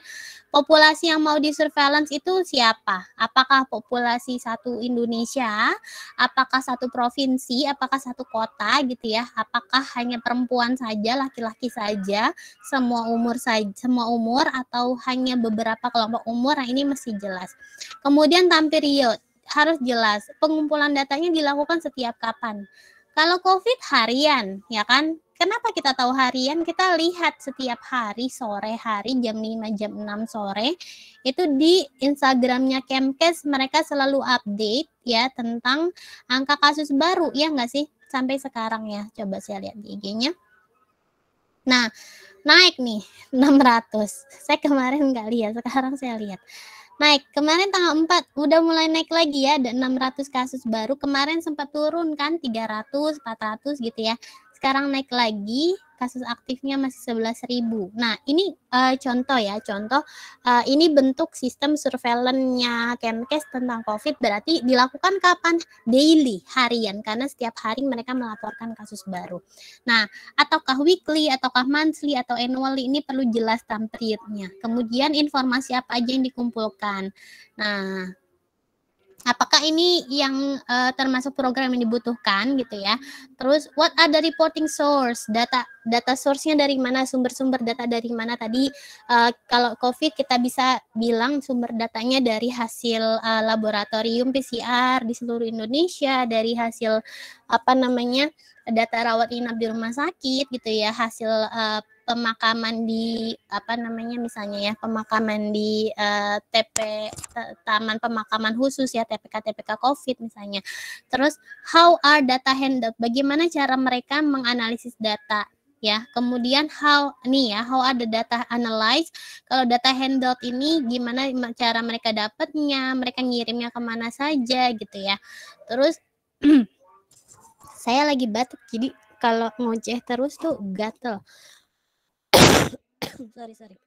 populasi yang mau di surveillance itu siapa? Apakah populasi satu Indonesia? Apakah satu provinsi? Apakah satu kota gitu ya? Apakah hanya perempuan saja, laki-laki saja, semua umur atau hanya beberapa kelompok umur? Nah, ini mesti jelas. Kemudian time period harus jelas. Pengumpulan datanya dilakukan setiap kapan. Kalau COVID harian, ya kan? Kenapa kita tahu harian? Kita lihat setiap hari, sore hari, jam 5, jam 6 sore, itu di Instagramnya Kemkes, mereka selalu update ya tentang angka kasus baru, ya nggak sih? Sampai sekarang ya, coba saya lihat di IG-nya. Nah, naik nih, 600. Saya kemarin nggak lihat, sekarang saya lihat. Naik, kemarin tanggal 4 udah mulai naik lagi ya, ada 600 kasus baru. Kemarin sempat turun kan 300, 400 gitu ya. Sekarang naik lagi, kasus aktifnya masih 11.000. Nah, ini contoh ya, ini bentuk sistem surveillance-nya Kemkes tentang COVID, berarti dilakukan kapan? Daily, harian, karena setiap hari mereka melaporkan kasus baru. Nah, ataukah weekly, ataukah monthly, atau annually, ini perlu jelas time period-nya. Kemudian informasi apa aja yang dikumpulkan. Nah, apakah ini yang termasuk program yang dibutuhkan gitu ya. Terus what are the reporting source? Data source-nya dari mana? Sumber-sumber data dari mana? Tadi kalau COVID kita bisa bilang sumber datanya dari hasil laboratorium PCR di seluruh Indonesia, dari hasil data rawat inap di rumah sakit gitu ya, hasil pemakaman di misalnya ya pemakaman di taman pemakaman khusus ya, TPK COVID misalnya. Terus how are data handled, bagaimana cara mereka menganalisis data ya. Kemudian how are the data analyzed, kalau data handled ini gimana cara mereka dapatnya, mereka ngirimnya kemana saja gitu ya. Terus saya lagi batuk jadi kalau ngoceh terus tuh gatel. sorry.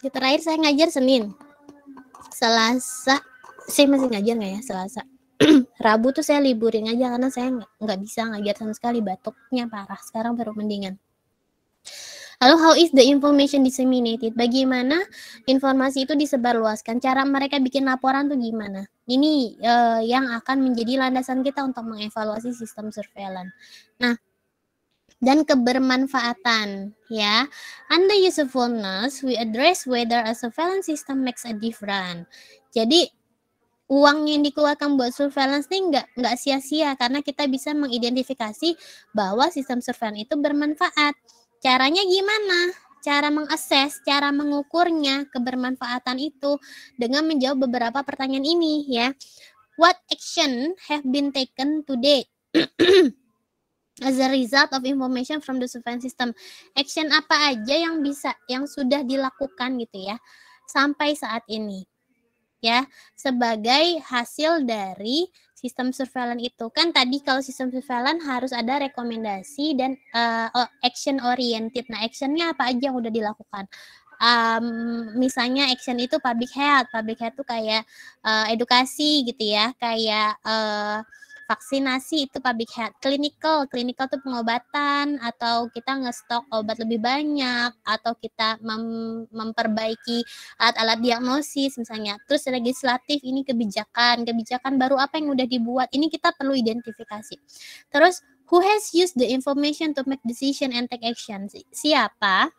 Terakhir saya ngajar Senin, Selasa saya masih ngajar nggak ya Selasa. Rabu tuh saya liburin aja karena saya nggak bisa ngajar sama sekali, batuknya parah. Sekarang baru mendingan. Lalu how is the information disseminated? Bagaimana informasi itu disebarluaskan? Cara mereka bikin laporan tuh gimana? Ini yang akan menjadi landasan kita untuk mengevaluasi sistem surveillance. Nah, dan kebermanfaatan ya. Under usefulness, we address whether a surveillance system makes a difference. Jadi uang yang dikeluarkan buat surveillance ini nggak sia-sia karena kita bisa mengidentifikasi bahwa sistem surveillance itu bermanfaat. Caranya gimana? Cara mengakses, cara mengukurnya kebermanfaatan itu dengan menjawab beberapa pertanyaan ini ya. What action have been taken to date as a result of information from the surveillance system? Action apa aja yang sudah dilakukan gitu ya sampai saat ini ya sebagai hasil dari sistem surveillance itu. Kan tadi kalau sistem surveillance harus ada rekomendasi dan action oriented. Nah, actionnya apa aja yang udah dilakukan? Misalnya action itu public health tuh kayak edukasi gitu ya, kayak vaksinasi itu public health. Clinical tuh pengobatan, atau kita ngestok obat lebih banyak, atau kita memperbaiki alat-alat diagnosis misalnya. Terus legislatif ini kebijakan baru apa yang udah dibuat, ini kita perlu identifikasi. Terus who has used the information to make decision and take action? Siapa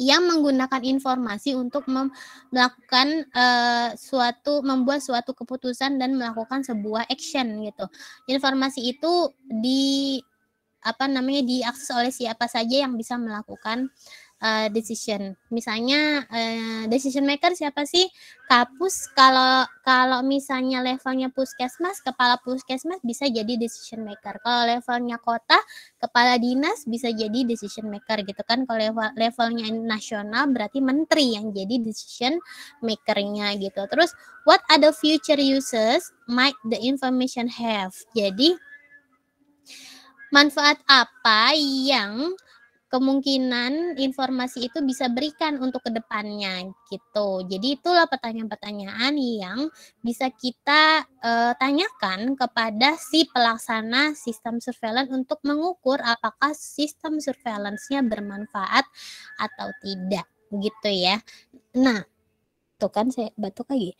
yang menggunakan informasi untuk melakukan membuat suatu keputusan dan melakukan sebuah action gitu. Informasi itu diakses oleh siapa saja yang bisa melakukan decision. Misalnya decision maker siapa sih? Kapus, kalau misalnya levelnya puskesmas, kepala puskesmas bisa jadi decision maker. Kalau levelnya kota, kepala dinas bisa jadi decision maker gitu kan. Kalau levelnya nasional berarti menteri yang jadi decision makernya gitu. Terus what other future uses might the information have? Jadi manfaat apa yang kemungkinan informasi itu bisa berikan untuk kedepannya gitu. Jadi itulah pertanyaan-pertanyaan yang bisa kita tanyakan kepada si pelaksana sistem surveillance untuk mengukur apakah sistem surveillance-nya bermanfaat atau tidak, gitu ya. Nah, tuh kan saya batuk lagi.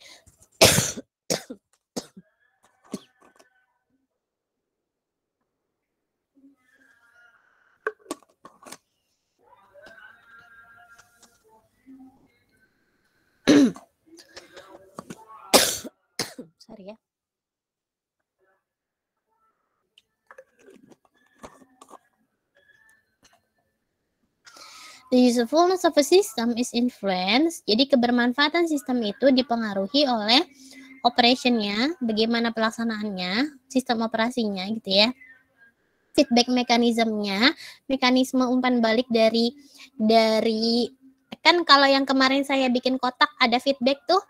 Sorry ya. The usefulness of a system is influenced. Jadi kebermanfaatan sistem itu dipengaruhi oleh operationnya, bagaimana pelaksanaannya, sistem operasinya gitu ya. Feedback mekanismenya, mekanisme umpan balik dari kan kalau yang kemarin saya bikin kotak ada feedback tuh.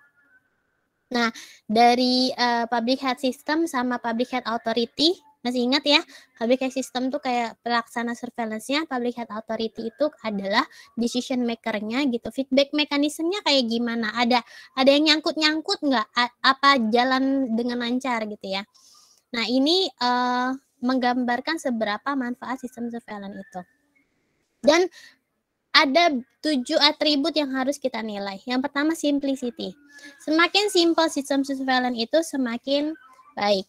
Nah, dari public health system sama public health authority, masih ingat ya? Public health system tuh kayak pelaksana surveillance-nya, public health authority itu adalah decision maker-nya gitu. Feedback mekanismenya kayak gimana? Ada yang nyangkut-nyangkut nggak? Apa jalan dengan lancar gitu ya? Nah, ini menggambarkan seberapa manfaat sistem surveillance itu. Dan ada 7 atribut yang harus kita nilai. Yang pertama, simplicity. Semakin simple sistem surveillance itu semakin baik.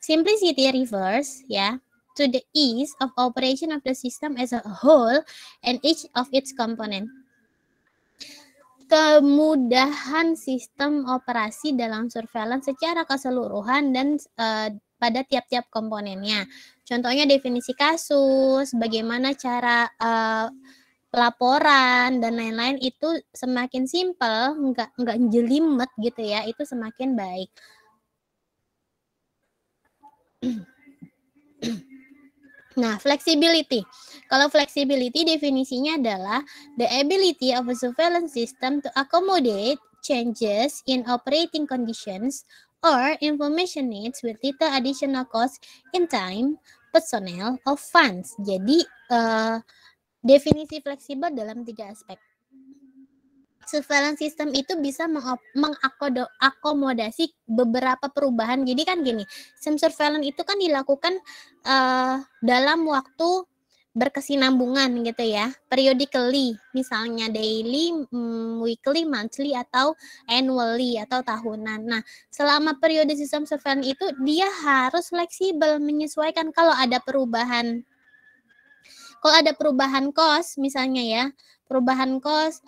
Simplicity refers ya to the ease of operation of the system as a whole and each of its component. Kemudahan sistem operasi dalam surveillance secara keseluruhan dan pada tiap-tiap komponennya. Contohnya definisi kasus, bagaimana cara pelaporan dan lain-lain itu semakin simpel, nggak jelimet gitu ya, itu semakin baik. Nah, flexibility. Kalau flexibility definisinya adalah the ability of a surveillance system to accommodate changes in operating conditions or information needs with little additional cost in time, personnel, or funds. Jadi, definisi fleksibel dalam 3 aspek. Surveillance system itu bisa mengakomodasi beberapa perubahan. Jadi kan gini, sistem surveillance itu kan dilakukan dalam waktu berkesinambungan gitu ya, periodically, misalnya daily, weekly, monthly, atau annually, atau tahunan. Nah, selama periode sistem surveillance itu dia harus fleksibel, menyesuaikan kalau ada perubahan. Kalau ada perubahan cost misalnya ya, perubahan cost,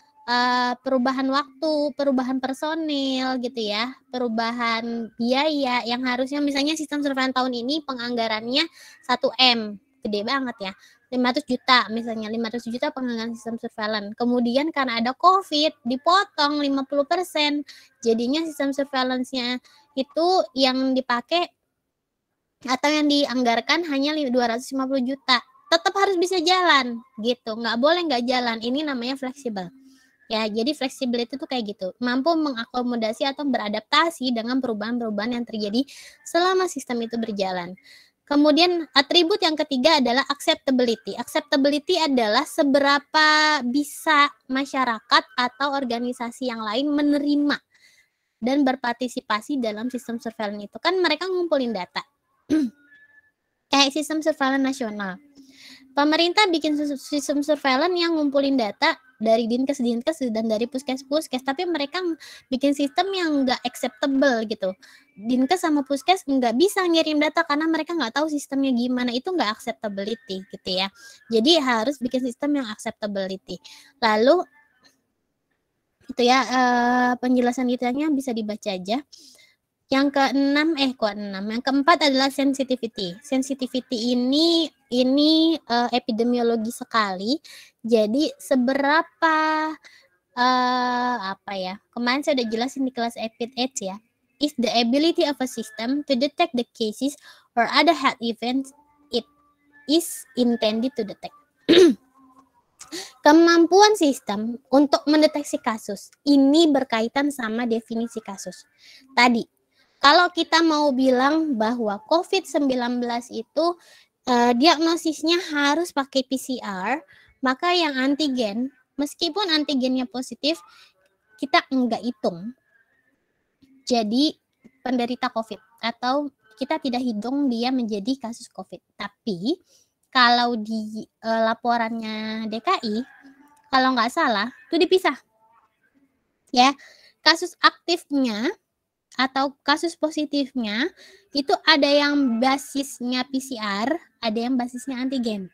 perubahan waktu, perubahan personil gitu ya, perubahan biaya yang harusnya misalnya sistem surveillance tahun ini penganggarannya 1M, gede banget ya, 500 juta misalnya, 500 juta penganggaran sistem surveillance. Kemudian karena ada COVID dipotong 50%, jadinya sistem surveillance-nya itu yang dipakai atau yang dianggarkan hanya 250 juta. Tetap harus bisa jalan gitu, nggak boleh nggak jalan. Ini namanya fleksibel. Ya, jadi flexibility itu kayak gitu, mampu mengakomodasi atau beradaptasi dengan perubahan-perubahan yang terjadi selama sistem itu berjalan. Kemudian atribut yang ketiga adalah acceptability. Acceptability adalah seberapa bisa masyarakat atau organisasi yang lain menerima dan berpartisipasi dalam sistem surveillance itu. Kan mereka ngumpulin data. Kayak sistem surveillance nasional. Pemerintah bikin sistem surveillance yang ngumpulin data dari Dinkes dan dari Puskes, tapi mereka bikin sistem yang nggak acceptable gitu. Dinkes sama Puskes nggak bisa ngirim data karena mereka nggak tahu sistemnya gimana, itu nggak acceptability gitu ya. Jadi harus bikin sistem yang acceptability. Lalu itu ya penjelasan detailnya bisa dibaca aja. Yang yang keempat adalah sensitivity. Sensitivity ini epidemiologi sekali. Jadi seberapa apa ya? Kemarin saya udah jelasin di kelas EPID-AIDS ya. Is the ability of a system to detect the cases or other health events it is intended to detect. Kemampuan sistem untuk mendeteksi kasus ini berkaitan sama definisi kasus. Tadi kalau kita mau bilang bahwa COVID-19 itu diagnosisnya harus pakai PCR, maka yang antigen, meskipun antigennya positif, kita enggak hitung jadi penderita COVID, atau kita tidak hitung dia menjadi kasus COVID. Tapi kalau di laporannya DKI, kalau nggak salah, itu dipisah. Ya, kasus aktifnya atau kasus positifnya itu ada yang basisnya PCR, ada yang basisnya antigen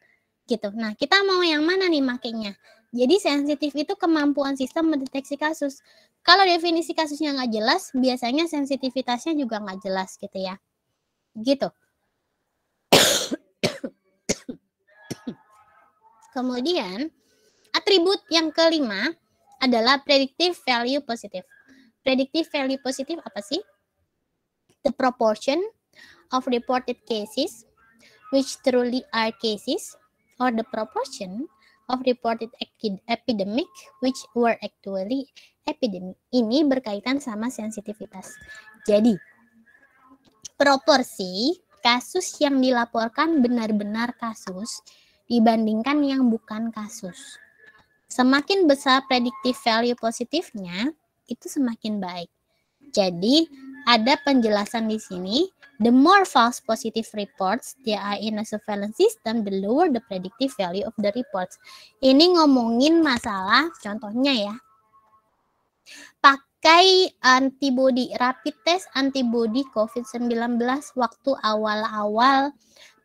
gitu. Nah, kita mau yang mana nih makainya? Jadi sensitif itu kemampuan sistem mendeteksi kasus. Kalau definisi kasusnya nggak jelas, biasanya sensitivitasnya juga nggak jelas gitu ya. Gitu. Kemudian atribut yang kelima adalah predictive value positive. Predictive value positif apa sih? The proportion of reported cases which truly are cases, or the proportion of reported epidemic which were actually epidemic. Ini berkaitan sama sensitivitas. Jadi, proporsi kasus yang dilaporkan benar-benar kasus dibandingkan yang bukan kasus. Semakin besar predictive value positifnya, itu semakin baik. Jadi ada penjelasan di sini, the more false positive reports there are in a surveillance system, the lower the predictive value of the reports. Ini ngomongin masalah, contohnya ya, pakai antibody, rapid test antibody COVID-19 waktu awal-awal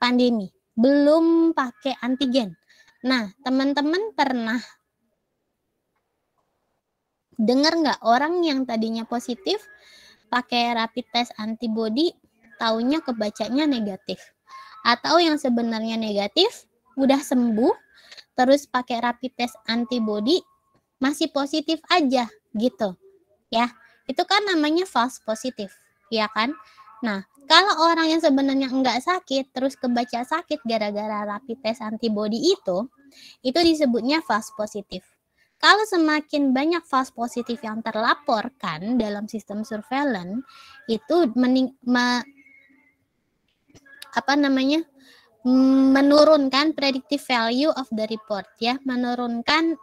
pandemi, belum pakai antigen. Nah, teman-teman pernah dengar nggak orang yang tadinya positif pakai rapid test antibody taunya kebacanya negatif. Atau yang sebenarnya negatif, udah sembuh, terus pakai rapid test antibody, masih positif aja gitu. Ya, itu kan namanya false positif, ya kan? Nah, kalau orang yang sebenarnya enggak sakit, terus kebaca sakit gara-gara rapid test antibody itu disebutnya false positif. Kalau semakin banyak false positif yang terlaporkan dalam sistem surveillance, itu menurunkan predictive value of the report, ya, menurunkan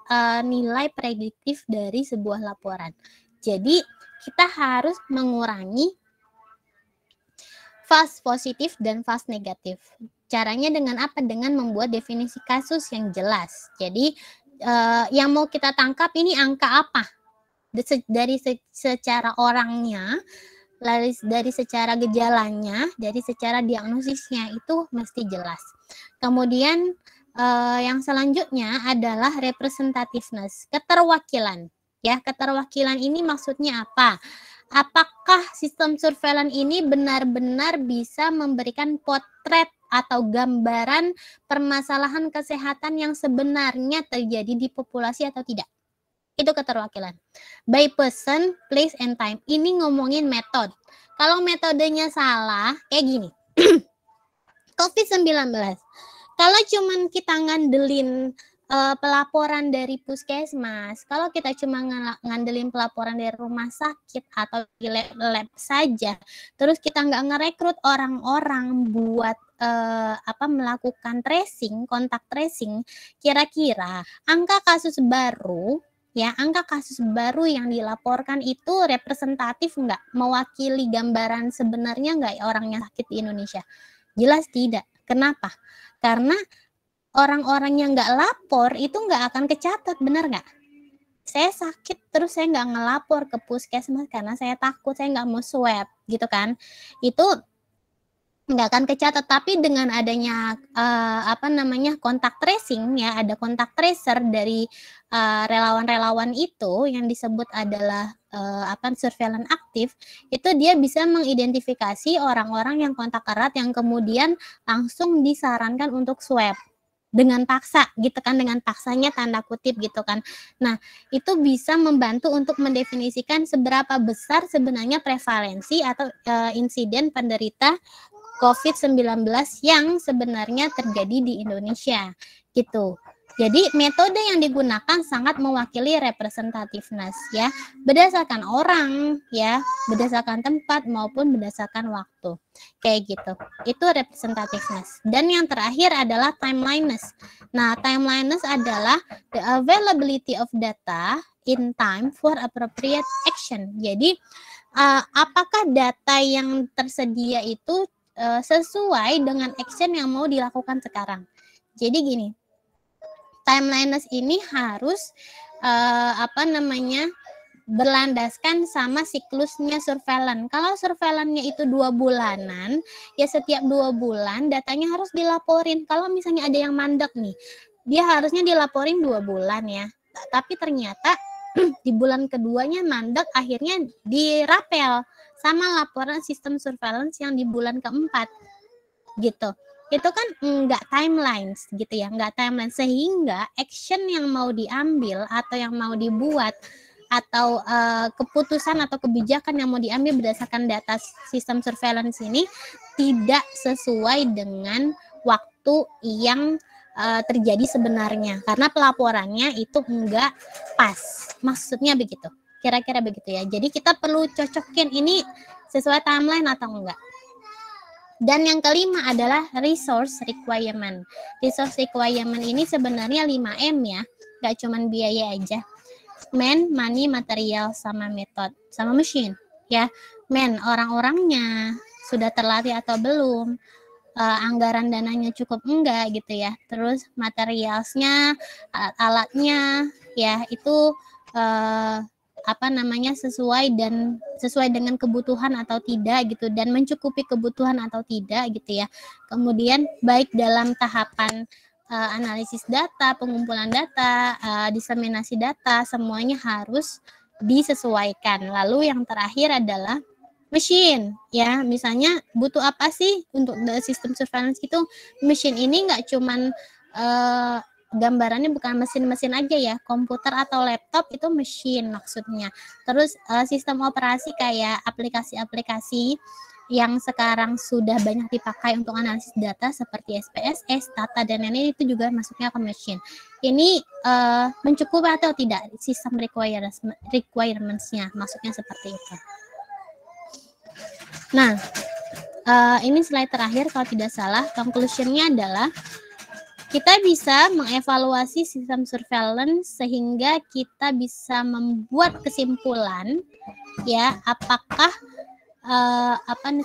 nilai prediktif dari sebuah laporan. Jadi kita harus mengurangi false positif dan false negatif. Caranya dengan apa? Dengan membuat definisi kasus yang jelas. Jadi yang mau kita tangkap ini angka apa? Dari secara orangnya, dari secara gejalanya, dari secara diagnosisnya itu mesti jelas. Kemudian yang selanjutnya adalah representativeness, keterwakilan. Ya, keterwakilan ini maksudnya apa? Apakah sistem surveillance ini benar-benar bisa memberikan potret atau gambaran permasalahan kesehatan yang sebenarnya terjadi di populasi atau tidak? Itu keterwakilan. By person, place, and time. Ini ngomongin metode. Kalau metodenya salah, kayak gini. COVID-19. Kalau cuman kita ngandelin pelaporan dari puskesmas, kalau kita cuma ngandelin pelaporan dari rumah sakit atau di lab saja, terus kita nggak ngerekrut orang-orang buat melakukan tracing, kontak tracing, kira-kira angka kasus baru yang dilaporkan itu representatif nggak? Mewakili gambaran sebenarnya nggak orang yang sakit di Indonesia? Jelas tidak. Kenapa? Karena orang-orang yang nggak lapor itu nggak akan kecatat, benar nggak? Saya sakit terus saya nggak ngelapor ke puskesmas karena saya takut, saya nggak mau swab, gitu kan? Itu nggak akan kecatat. Tapi dengan adanya kontak tracing, ya, ada kontak tracer dari relawan-relawan itu yang disebut adalah surveillance aktif, itu dia bisa mengidentifikasi orang-orang yang kontak erat yang kemudian langsung disarankan untuk swab dengan paksa, gitu kan, dengan paksanya tanda kutip gitu kan. Nah, itu bisa membantu untuk mendefinisikan seberapa besar sebenarnya prevalensi atau insiden penderita COVID-19 yang sebenarnya terjadi di Indonesia, gitu. Jadi metode yang digunakan sangat mewakili representativeness, ya, berdasarkan orang, ya, berdasarkan tempat maupun berdasarkan waktu, kayak gitu. Itu representativeness. Dan yang terakhir adalah timeliness. Nah, timeliness adalah the availability of data in time for appropriate action. Jadi apakah data yang tersedia itu sesuai dengan action yang mau dilakukan sekarang. Jadi gini, timeliness ini harus berlandaskan sama siklusnya surveillance. Kalau surveillance-nya itu 2 bulanan, ya setiap 2 bulan datanya harus dilaporin. Kalau misalnya ada yang mandek nih, dia harusnya dilaporin 2 bulan ya. Tapi ternyata di bulan keduanya mandek, akhirnya dirapel sama laporan sistem surveillance yang di bulan keempat, gitu. Itu kan nggak timelines, gitu ya, nggak timeline, sehingga action yang mau diambil atau yang mau dibuat atau keputusan atau kebijakan yang mau diambil berdasarkan data sistem surveillance ini tidak sesuai dengan waktu yang terjadi sebenarnya, karena pelaporannya itu enggak pas. Maksudnya begitu, kira-kira begitu ya. Jadi kita perlu cocokin ini sesuai timeline atau enggak. Dan yang kelima adalah resource requirement. Resource requirement ini sebenarnya 5M ya, nggak cuman biaya aja. Man, money, material, sama method, sama machine. Ya, man, orang-orangnya sudah terlatih atau belum, anggaran dananya cukup enggak gitu ya. Terus materialsnya, alat-alatnya, ya itu sesuai dengan kebutuhan atau tidak gitu, dan mencukupi kebutuhan atau tidak gitu ya. Kemudian baik dalam tahapan analisis data, pengumpulan data, diseminasi data, semuanya harus disesuaikan. Lalu yang terakhir adalah machine ya. Misalnya butuh apa sih untuk sistem surveillance itu? Machine ini nggak cuman gambarannya bukan mesin-mesin aja ya, komputer atau laptop itu machine maksudnya. Terus sistem operasi kayak aplikasi-aplikasi yang sekarang sudah banyak dipakai untuk analisis data seperti SPSS, Tata, dan lain-lain itu juga masuknya ke machine. Ini mencukupi atau tidak sistem requirements-nya, maksudnya seperti itu. Nah, ini slide terakhir kalau tidak salah, conclusion-nya adalah kita bisa mengevaluasi sistem surveillance sehingga kita bisa membuat kesimpulan ya apakah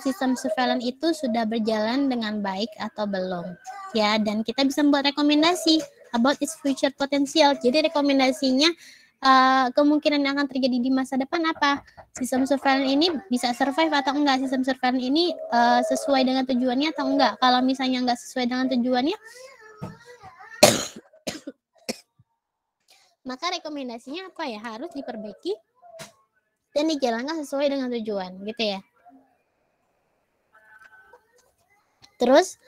sistem surveillance itu sudah berjalan dengan baik atau belum ya, dan kita bisa membuat rekomendasi about its future potential. Jadi rekomendasinya kemungkinan yang akan terjadi di masa depan apa, sistem surveillance ini bisa survive atau enggak, sistem surveillance ini sesuai dengan tujuannya atau enggak. Kalau misalnya enggak sesuai dengan tujuannya, maka rekomendasinya apa ya, harus diperbaiki dan dijalankan sesuai dengan tujuan gitu ya. Terus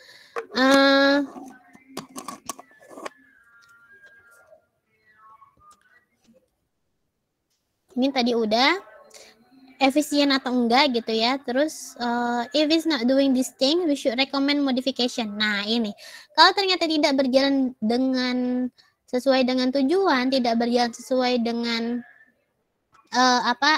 ini tadi udah efisien atau enggak gitu ya. Terus if it's not doing this thing, we should recommend modification. Nah ini, kalau ternyata tidak berjalan dengan sesuai dengan tujuan, tidak berjalan sesuai dengan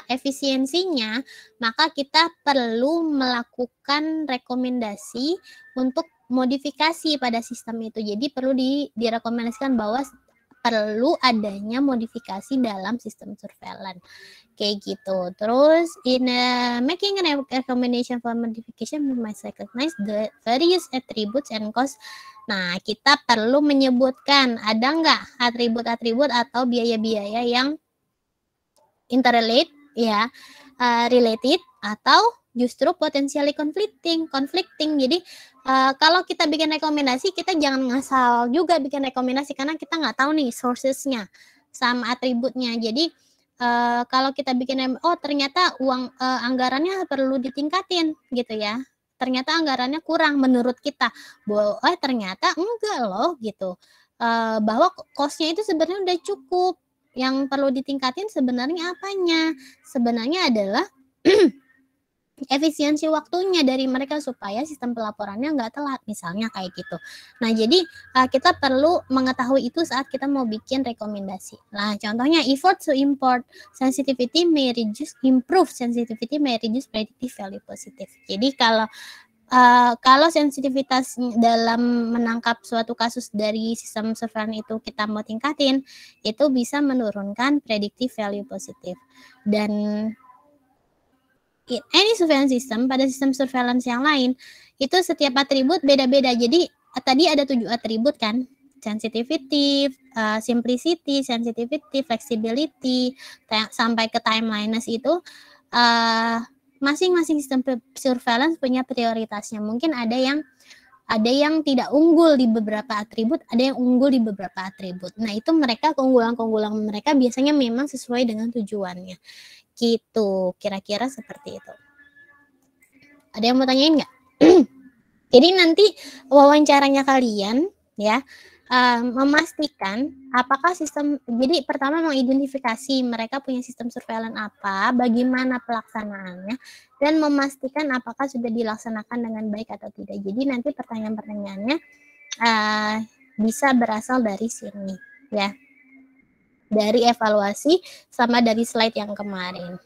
efisiensinya, maka kita perlu melakukan rekomendasi untuk modifikasi pada sistem itu. Jadi perlu direkomendasikan bahwa perlu adanya modifikasi dalam sistem surveillance kayak gitu. Terus in making a recommendation for modification, we must recognize the various attributes and costs. Nah, kita perlu menyebutkan ada nggak atribut-atribut atau biaya-biaya yang interrelate ya, related atau justru potensially conflicting. Jadi kalau kita bikin rekomendasi, kita jangan ngasal juga bikin rekomendasi karena kita nggak tahu nih sourcesnya sama atributnya. Jadi kalau kita bikin ternyata anggarannya perlu ditingkatin gitu ya, ternyata anggarannya kurang menurut kita, ternyata enggak loh gitu, bahwa cost-nya itu sebenarnya udah cukup. Yang perlu ditingkatin sebenarnya apanya? Sebenarnya adalah efisiensi waktunya dari mereka supaya sistem pelaporannya nggak telat, misalnya kayak gitu. Nah, jadi kita perlu mengetahui itu saat kita mau bikin rekomendasi. Nah, contohnya effort to improve sensitivity may reduce predictive value positive. Jadi kalau sensitivitas dalam menangkap suatu kasus dari sistem surveillance itu kita mau tingkatin, itu bisa menurunkan predictive value positif. Dan in any surveillance system, pada sistem surveillance yang lain, itu setiap atribut beda-beda. Jadi tadi ada 7 atribut kan, sensitivity, simplicity, sensitivity, flexibility, sampai ke timeliness itu masing-masing sistem surveillance punya prioritasnya. Mungkin ada yang tidak unggul di beberapa atribut, ada yang unggul di beberapa atribut. Nah, itu mereka keunggulan mereka biasanya memang sesuai dengan tujuannya. Gitu, kira-kira seperti itu. Ada yang mau tanyain nggak? Jadi nanti wawancaranya kalian ya, memastikan apakah sistem, jadi pertama mengidentifikasi mereka punya sistem surveillance apa, bagaimana pelaksanaannya, dan memastikan apakah sudah dilaksanakan dengan baik atau tidak. Jadi nanti pertanyaan-pertanyaannya bisa berasal dari sini ya, dari evaluasi sama dari slide yang kemarin.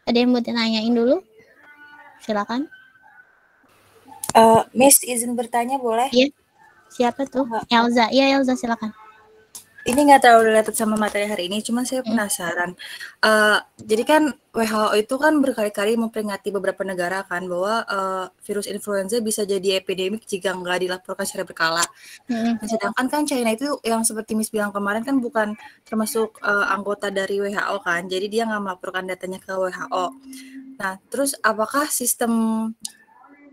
Ada yang mau ditanyain dulu? Silakan. Miss, izin bertanya boleh? Iya. Siapa tuh? Elza. Iya, Elza, silakan. Ini nggak terlalu related sama materi hari ini, cuma saya penasaran. Jadi kan WHO itu kan berkali-kali memperingati beberapa negara kan bahwa virus influenza bisa jadi epidemik jika nggak dilaporkan secara berkala. Sedangkan kan China itu yang seperti Miss bilang kemarin kan bukan termasuk anggota dari WHO kan, jadi dia nggak melaporkan datanya ke WHO. Nah, terus apakah sistem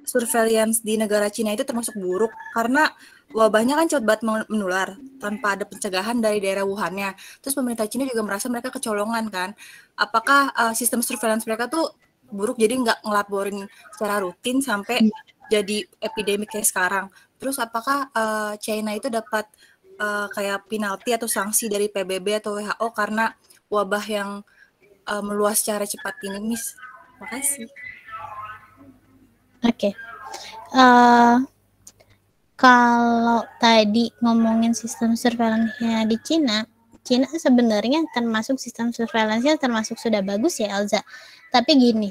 surveillance di negara Cina itu termasuk buruk? Karena wabahnya kan cepat banget menular tanpa ada pencegahan dari daerah Wuhan-nya. Terus pemerintah Cina juga merasa mereka kecolongan kan. Apakah sistem surveillance mereka tuh buruk jadi nggak ngelaporin secara rutin sampai jadi epidemi kayak sekarang. Terus apakah China itu dapat kayak penalti atau sanksi dari PBB atau WHO karena wabah yang meluas secara cepat ini, Miss? Makasih. Oke. Kalau tadi ngomongin sistem surveillance-nya di Cina sebenarnya termasuk sistem surveillance-nya termasuk sudah bagus ya, Elza. Tapi gini,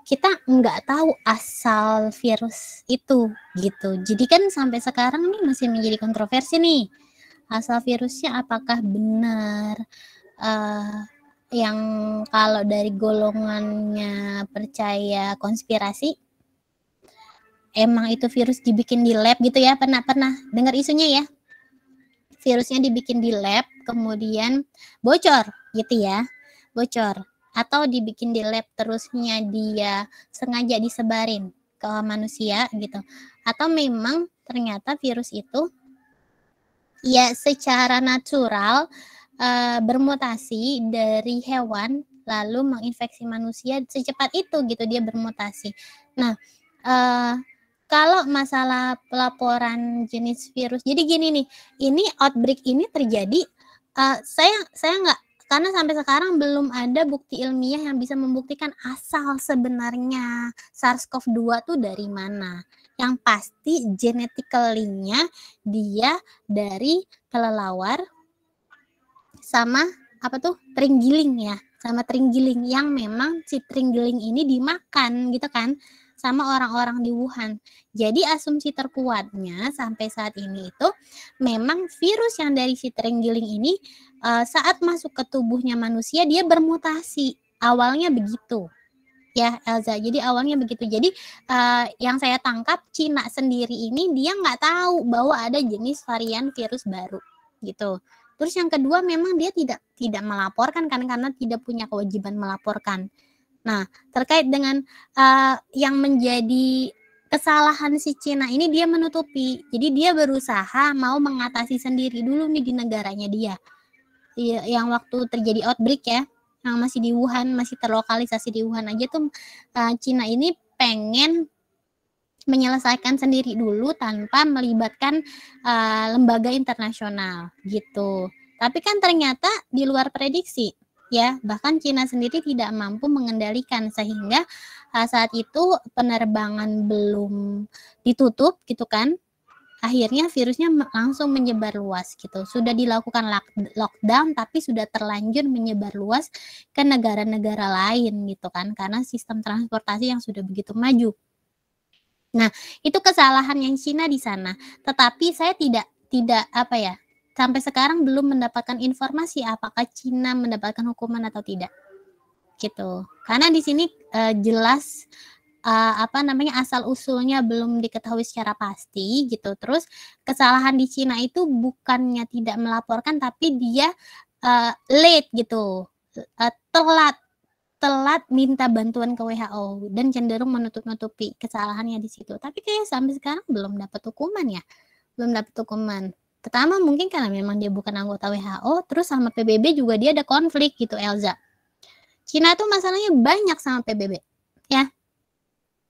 kita nggak tahu asal virus itu gitu. Jadi kan sampai sekarang nih masih menjadi kontroversi nih. Asal virusnya apakah benar yang kalau dari golongannya percaya konspirasi, emang itu virus dibikin di lab gitu ya, pernah dengar isunya ya, virusnya dibikin di lab kemudian bocor gitu ya, bocor, atau dibikin di lab terusnya dia sengaja disebarin ke manusia gitu, atau memang ternyata virus itu ya secara natural bermutasi dari hewan lalu menginfeksi manusia secepat itu gitu, dia bermutasi. Nah, kalau masalah pelaporan jenis virus, jadi gini nih, ini outbreak ini terjadi, saya nggak, karena sampai sekarang belum ada bukti ilmiah yang bisa membuktikan asal sebenarnya SARS-CoV-2 tuh dari mana. Yang pasti genetically-nya dia dari kelelawar sama apa tuh terenggiling ya, sama terenggiling yang memang si terenggiling ini dimakan gitu kan sama orang-orang di Wuhan. Jadi asumsi terkuatnya sampai saat ini itu memang virus yang dari si terenggiling ini saat masuk ke tubuhnya manusia dia bermutasi. Awalnya begitu. Ya Elza, jadi awalnya begitu. Jadi yang saya tangkap Cina sendiri ini dia nggak tahu bahwa ada jenis varian virus baru gitu. Terus yang kedua memang dia tidak melaporkan kan, karena tidak punya kewajiban melaporkan. Nah, terkait dengan yang menjadi kesalahan si Cina ini, dia menutupi. Jadi dia berusaha mau mengatasi sendiri dulu nih di negaranya dia. Yang waktu terjadi outbreak ya, yang masih di Wuhan, masih terlokalisasi di Wuhan aja tuh Cina ini pengen menyelesaikan sendiri dulu tanpa melibatkan lembaga internasional gitu. Tapi kan ternyata di luar prediksi. Ya, bahkan Cina sendiri tidak mampu mengendalikan sehingga saat itu penerbangan belum ditutup gitu kan. Akhirnya virusnya langsung menyebar luas gitu. Sudah dilakukan lockdown tapi sudah terlanjur menyebar luas ke negara-negara lain gitu kan, karena sistem transportasi yang sudah begitu maju. Nah, itu kesalahan yang Cina di sana. Tetapi saya tidak apa ya, sampai sekarang belum mendapatkan informasi apakah Cina mendapatkan hukuman atau tidak, gitu. Karena di sini jelas asal usulnya belum diketahui secara pasti, gitu. Terus kesalahan di Cina itu bukannya tidak melaporkan, tapi dia late gitu, telat minta bantuan ke WHO dan cenderung menutup-nutupi kesalahannya di situ. Tapi kayak sampai sekarang belum dapat hukuman ya, belum dapat hukuman. Pertama mungkin karena memang dia bukan anggota WHO, terus sama PBB juga dia ada konflik gitu Elza. Cina tuh masalahnya banyak sama PBB, ya.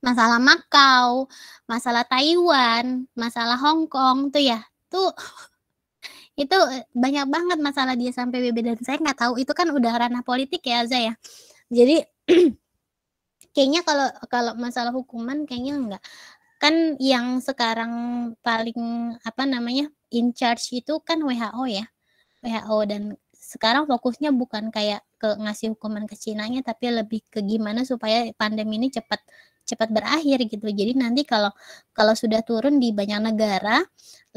Masalah Makau, masalah Taiwan, masalah Hong Kong tuh ya, tuh itu banyak banget masalah dia sama PBB, dan saya nggak tahu itu kan udah ranah politik ya Elza ya. Jadi kayaknya kalau masalah hukuman kayaknya enggak. Kan yang sekarang paling in charge itu kan WHO ya, WHO, dan sekarang fokusnya bukan kayak ke ngasih hukuman ke Cinanya, tapi lebih ke gimana supaya pandemi ini cepat berakhir gitu. Jadi nanti kalau sudah turun di banyak negara,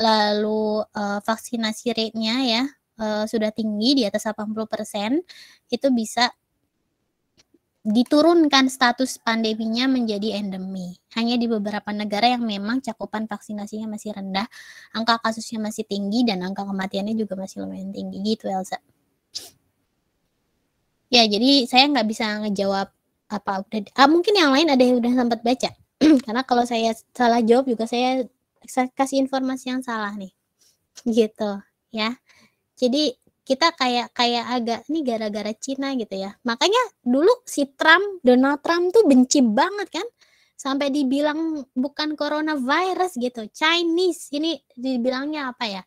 lalu vaksinasi rate-nya ya sudah tinggi di atas 80%, itu bisa diturunkan status pandeminya menjadi endemi. Hanya di beberapa negara yang memang cakupan vaksinasinya masih rendah, angka kasusnya masih tinggi, dan angka kematiannya juga masih lumayan tinggi gitu Elsa. Ya, jadi saya nggak bisa ngejawab apa udah. Mungkin yang lain ada yang udah sempat baca. Karena kalau saya salah jawab juga saya kasih informasi yang salah nih. Gitu ya. Jadi kita kayak agak nih gara-gara Cina gitu ya. Makanya dulu si Donald Trump tuh benci banget kan. Sampai dibilang bukan coronavirus gitu. Chinese, ini dibilangnya apa ya?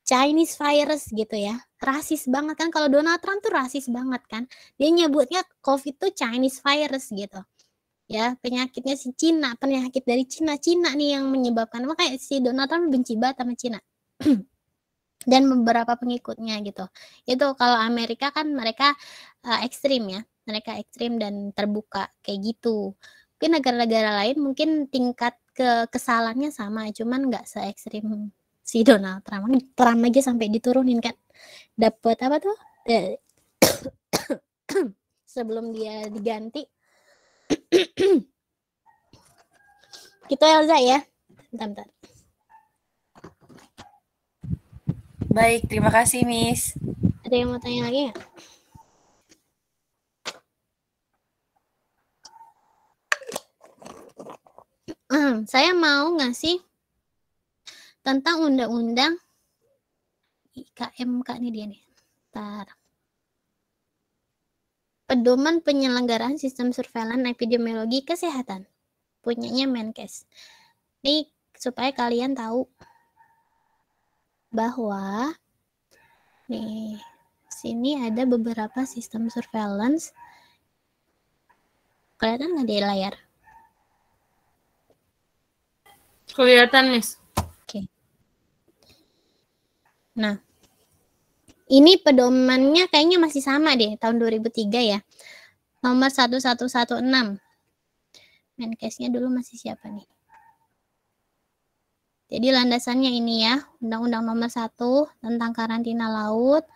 Chinese virus gitu ya. Rasis banget kan. Kalau Donald Trump tuh rasis banget kan. Dia nyebutnya COVID tuh Chinese virus gitu. Ya, penyakitnya si Cina, penyakit dari Cina nih yang menyebabkan. Makanya si Donald Trump benci banget sama Cina. Dan beberapa pengikutnya gitu. Itu kalau Amerika kan mereka ekstrim ya. Mereka ekstrim dan terbuka kayak gitu. Mungkin negara-negara lain mungkin tingkat kesalahannya sama, cuman nggak se ekstrim si Donald Trump. Trump aja sampai diturunin kan. Dapat apa tuh? Sebelum dia diganti. Gitu Elza ya. Bentar. Baik, terima kasih, Miss. Ada yang mau tanya lagi nggak? Saya mau ngasih tentang undang-undang IKMK nih dia nih. Bentar. Pedoman penyelenggaraan sistem surveillance epidemiologi kesehatan. Punyanya Menkes. Ini supaya kalian tahu bahwa nih sini ada beberapa sistem surveillance. Kelihatan nggak di layar? Kelihatan, Miss. Oke. Nah, ini pedomannya kayaknya masih sama deh, tahun 2003 ya. Nomor 1116. Menkesnya dulu masih siapa nih? Jadi landasannya ini ya, Undang-Undang nomor 1 tentang karantina laut,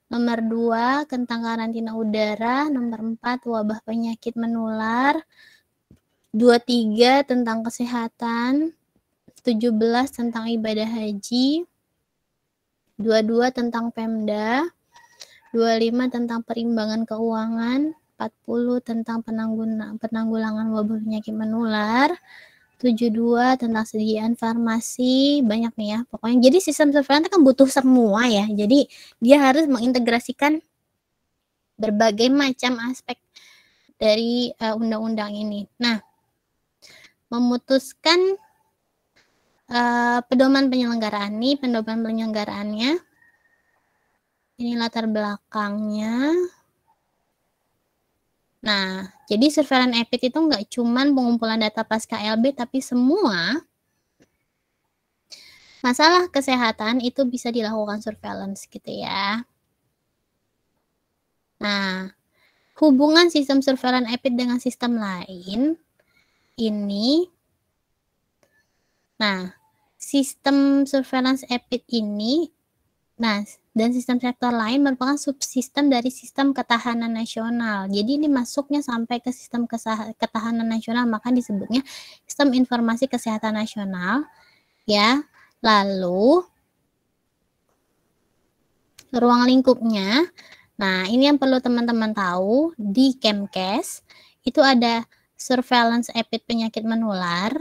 nomor 2 tentang karantina udara, nomor 4 wabah penyakit menular, 23 tentang kesehatan, 17 tentang ibadah haji, 22 tentang Pemda, 25 tentang perimbangan keuangan, 40 tentang penanggulangan wabah penyakit menular, 72 tentang sediaan farmasi, banyak nih ya. Pokoknya jadi sistem surveillance kan butuh semua ya. Jadi dia harus mengintegrasikan berbagai macam aspek dari undang-undang ini. Nah, memutuskan pedoman penyelenggaraan nih, pedoman penyelenggaraannya. Ini latar belakangnya. Nah, jadi surveillance EPID itu nggak cuman pengumpulan data pasca LB, tapi semua masalah kesehatan itu bisa dilakukan surveillance gitu ya. Nah, hubungan sistem surveillance EPID dengan sistem lain ini. Nah, sistem surveillance EPID ini, dan sistem sektor lain merupakan subsistem dari sistem ketahanan nasional. Jadi ini masuknya sampai ke sistem ketahanan nasional, maka disebutnya sistem informasi kesehatan nasional. Ya, lalu ruang lingkupnya. Nah, ini yang perlu teman-teman tahu, di Kemkes itu ada surveillance EPID penyakit menular,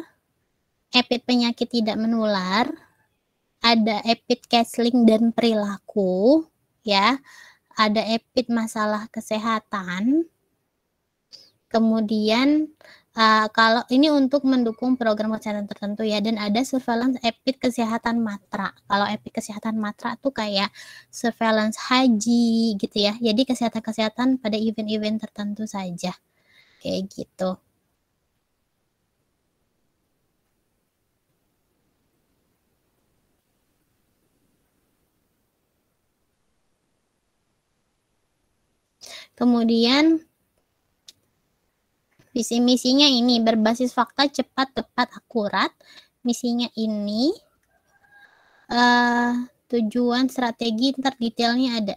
EPID penyakit tidak menular, ada EPID counseling dan perilaku, ya, ada EPID masalah kesehatan, kemudian kalau ini untuk mendukung program kesehatan tertentu ya, dan ada surveillance EPID kesehatan matra. Kalau EPID kesehatan matra tuh kayak surveillance haji gitu ya, jadi kesehatan pada event-event tertentu saja, kayak gitu. Kemudian visi misinya ini berbasis fakta, cepat, tepat, akurat. Misinya ini tujuan, strategi, ntar detailnya ada.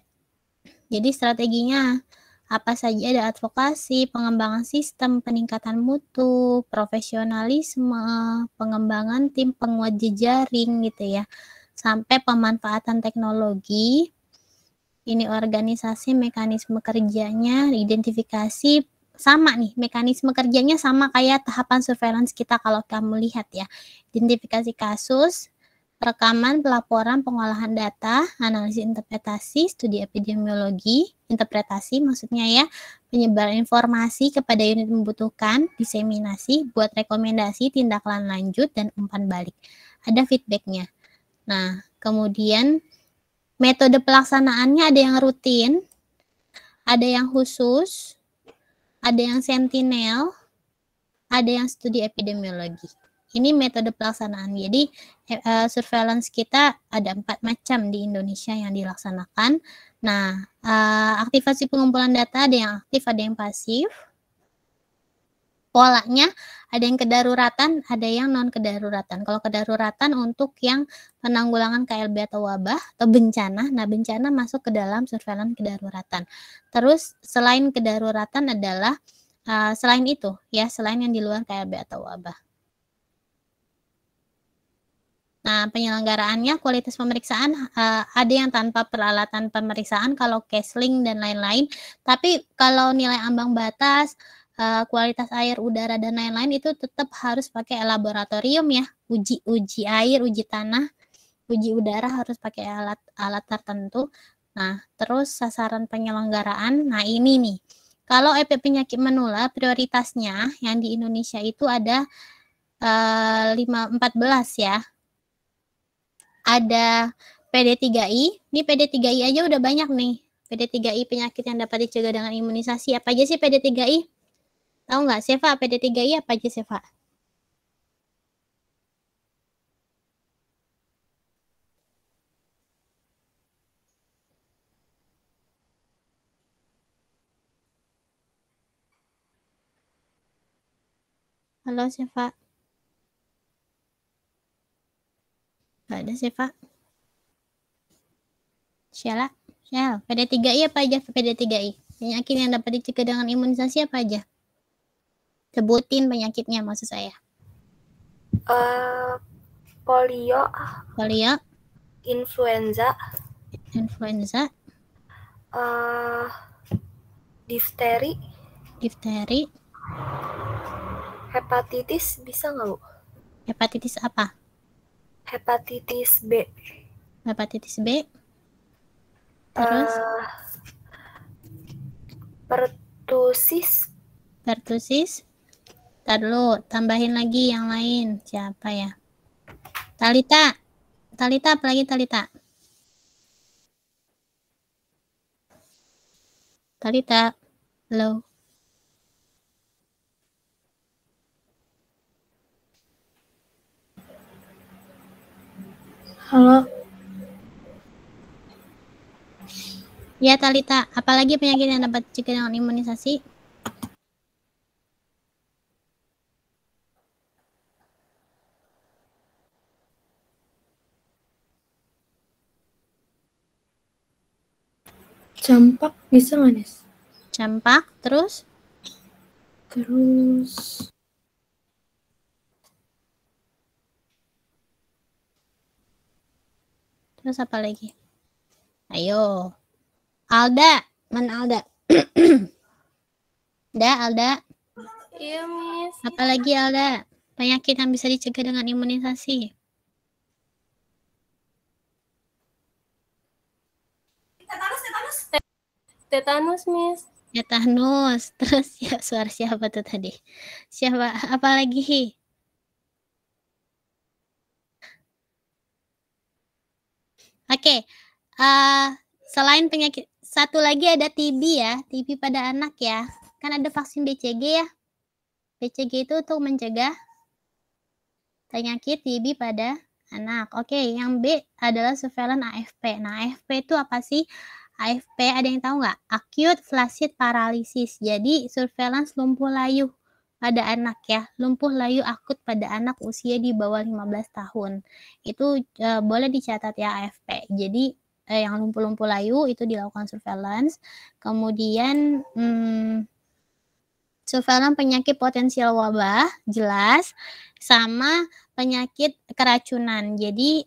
Jadi strateginya apa saja, ada advokasi, pengembangan sistem, peningkatan mutu, profesionalisme, pengembangan tim, penguat jejaring gitu ya, sampai pemanfaatan teknologi. Ini organisasi, mekanisme kerjanya, identifikasi sama nih, mekanisme kerjanya sama kayak tahapan surveillance kita kalau kamu lihat ya. Identifikasi kasus, rekaman, pelaporan, pengolahan data, analisis interpretasi, studi epidemiologi, interpretasi maksudnya ya, penyebaran informasi kepada unit membutuhkan, diseminasi, buat rekomendasi, tindakan lanjut, dan umpan balik. Ada feedbacknya. Nah, kemudian metode pelaksanaannya ada yang rutin, ada yang khusus, ada yang sentinel, ada yang studi epidemiologi. Ini metode pelaksanaan. Jadi surveillance kita ada 4 macam di Indonesia yang dilaksanakan. Nah, aktivasi pengumpulan data ada yang aktif, ada yang pasif. Polanya ada yang kedaruratan, ada yang non kedaruratan. Kalau kedaruratan untuk yang penanggulangan KLB atau wabah atau bencana. Nah, bencana masuk ke dalam surveillance kedaruratan. Terus selain kedaruratan adalah selain itu ya, selain yang di luar KLB atau wabah. Nah, penyelenggaraannya kualitas pemeriksaan ada yang tanpa peralatan pemeriksaan kalau CaseLink dan lain-lain. Tapi kalau nilai ambang batas, kualitas air, udara dan lain-lain itu tetap harus pakai laboratorium ya. Uji air, uji tanah, uji udara harus pakai alat tertentu. Nah, terus sasaran penyelenggaraan. Nah, ini nih. Kalau penyakit menular prioritasnya yang di Indonesia itu ada 14 ya. Ada PD3I, ini PD3I aja udah banyak nih. PD3I penyakit yang dapat dicegah dengan imunisasi. Apa aja sih PD3I? Tahu nggak, Seva? PD3I apa aja, Seva? Halo, Seva. Nggak ada, Seva. Shell, PD3I apa aja? PD3I. Penyakit yang dapat dicegah dengan imunisasi apa aja? Sebutin penyakitnya maksud saya. Polio, influenza, difteri, hepatitis bisa nggak, Bu? Hepatitis apa? Hepatitis B. Terus pertusis. Ntar dulu, tambahin lagi yang lain. Siapa ya? Talita, apa lagi Talita? Halo. Halo. Ya Talita, apalagi penyakit yang dapat dicegah dengan imunisasi? Campak bisa nggak, Nes? Campak, terus apa lagi? Ayo. Alda, mana Alda? Alda. Iya, Miss. Apalagi Alda? Penyakit yang bisa dicegah dengan imunisasi. Tetanus, Miss. Tetanus. Terus ya, suara siapa tuh tadi? Siapa? Apalagi? Oke. Selain penyakit, satu lagi ada TB ya, TB pada anak ya. Kan ada vaksin BCG ya. BCG itu untuk mencegah penyakit TB pada anak. Oke, yang B adalah surveillance AFP. Nah, AFP itu apa sih? AFP ada yang tahu nggak? Acute flaccid paralysis. Jadi surveillance lumpuh layu pada anak ya. Lumpuh layu akut pada anak usia di bawah 15 tahun. Itu boleh dicatat ya AFP. Jadi yang lumpuh-lumpuh layu itu dilakukan surveillance. Kemudian surveillance penyakit potensial wabah jelas, sama penyakit keracunan. Jadi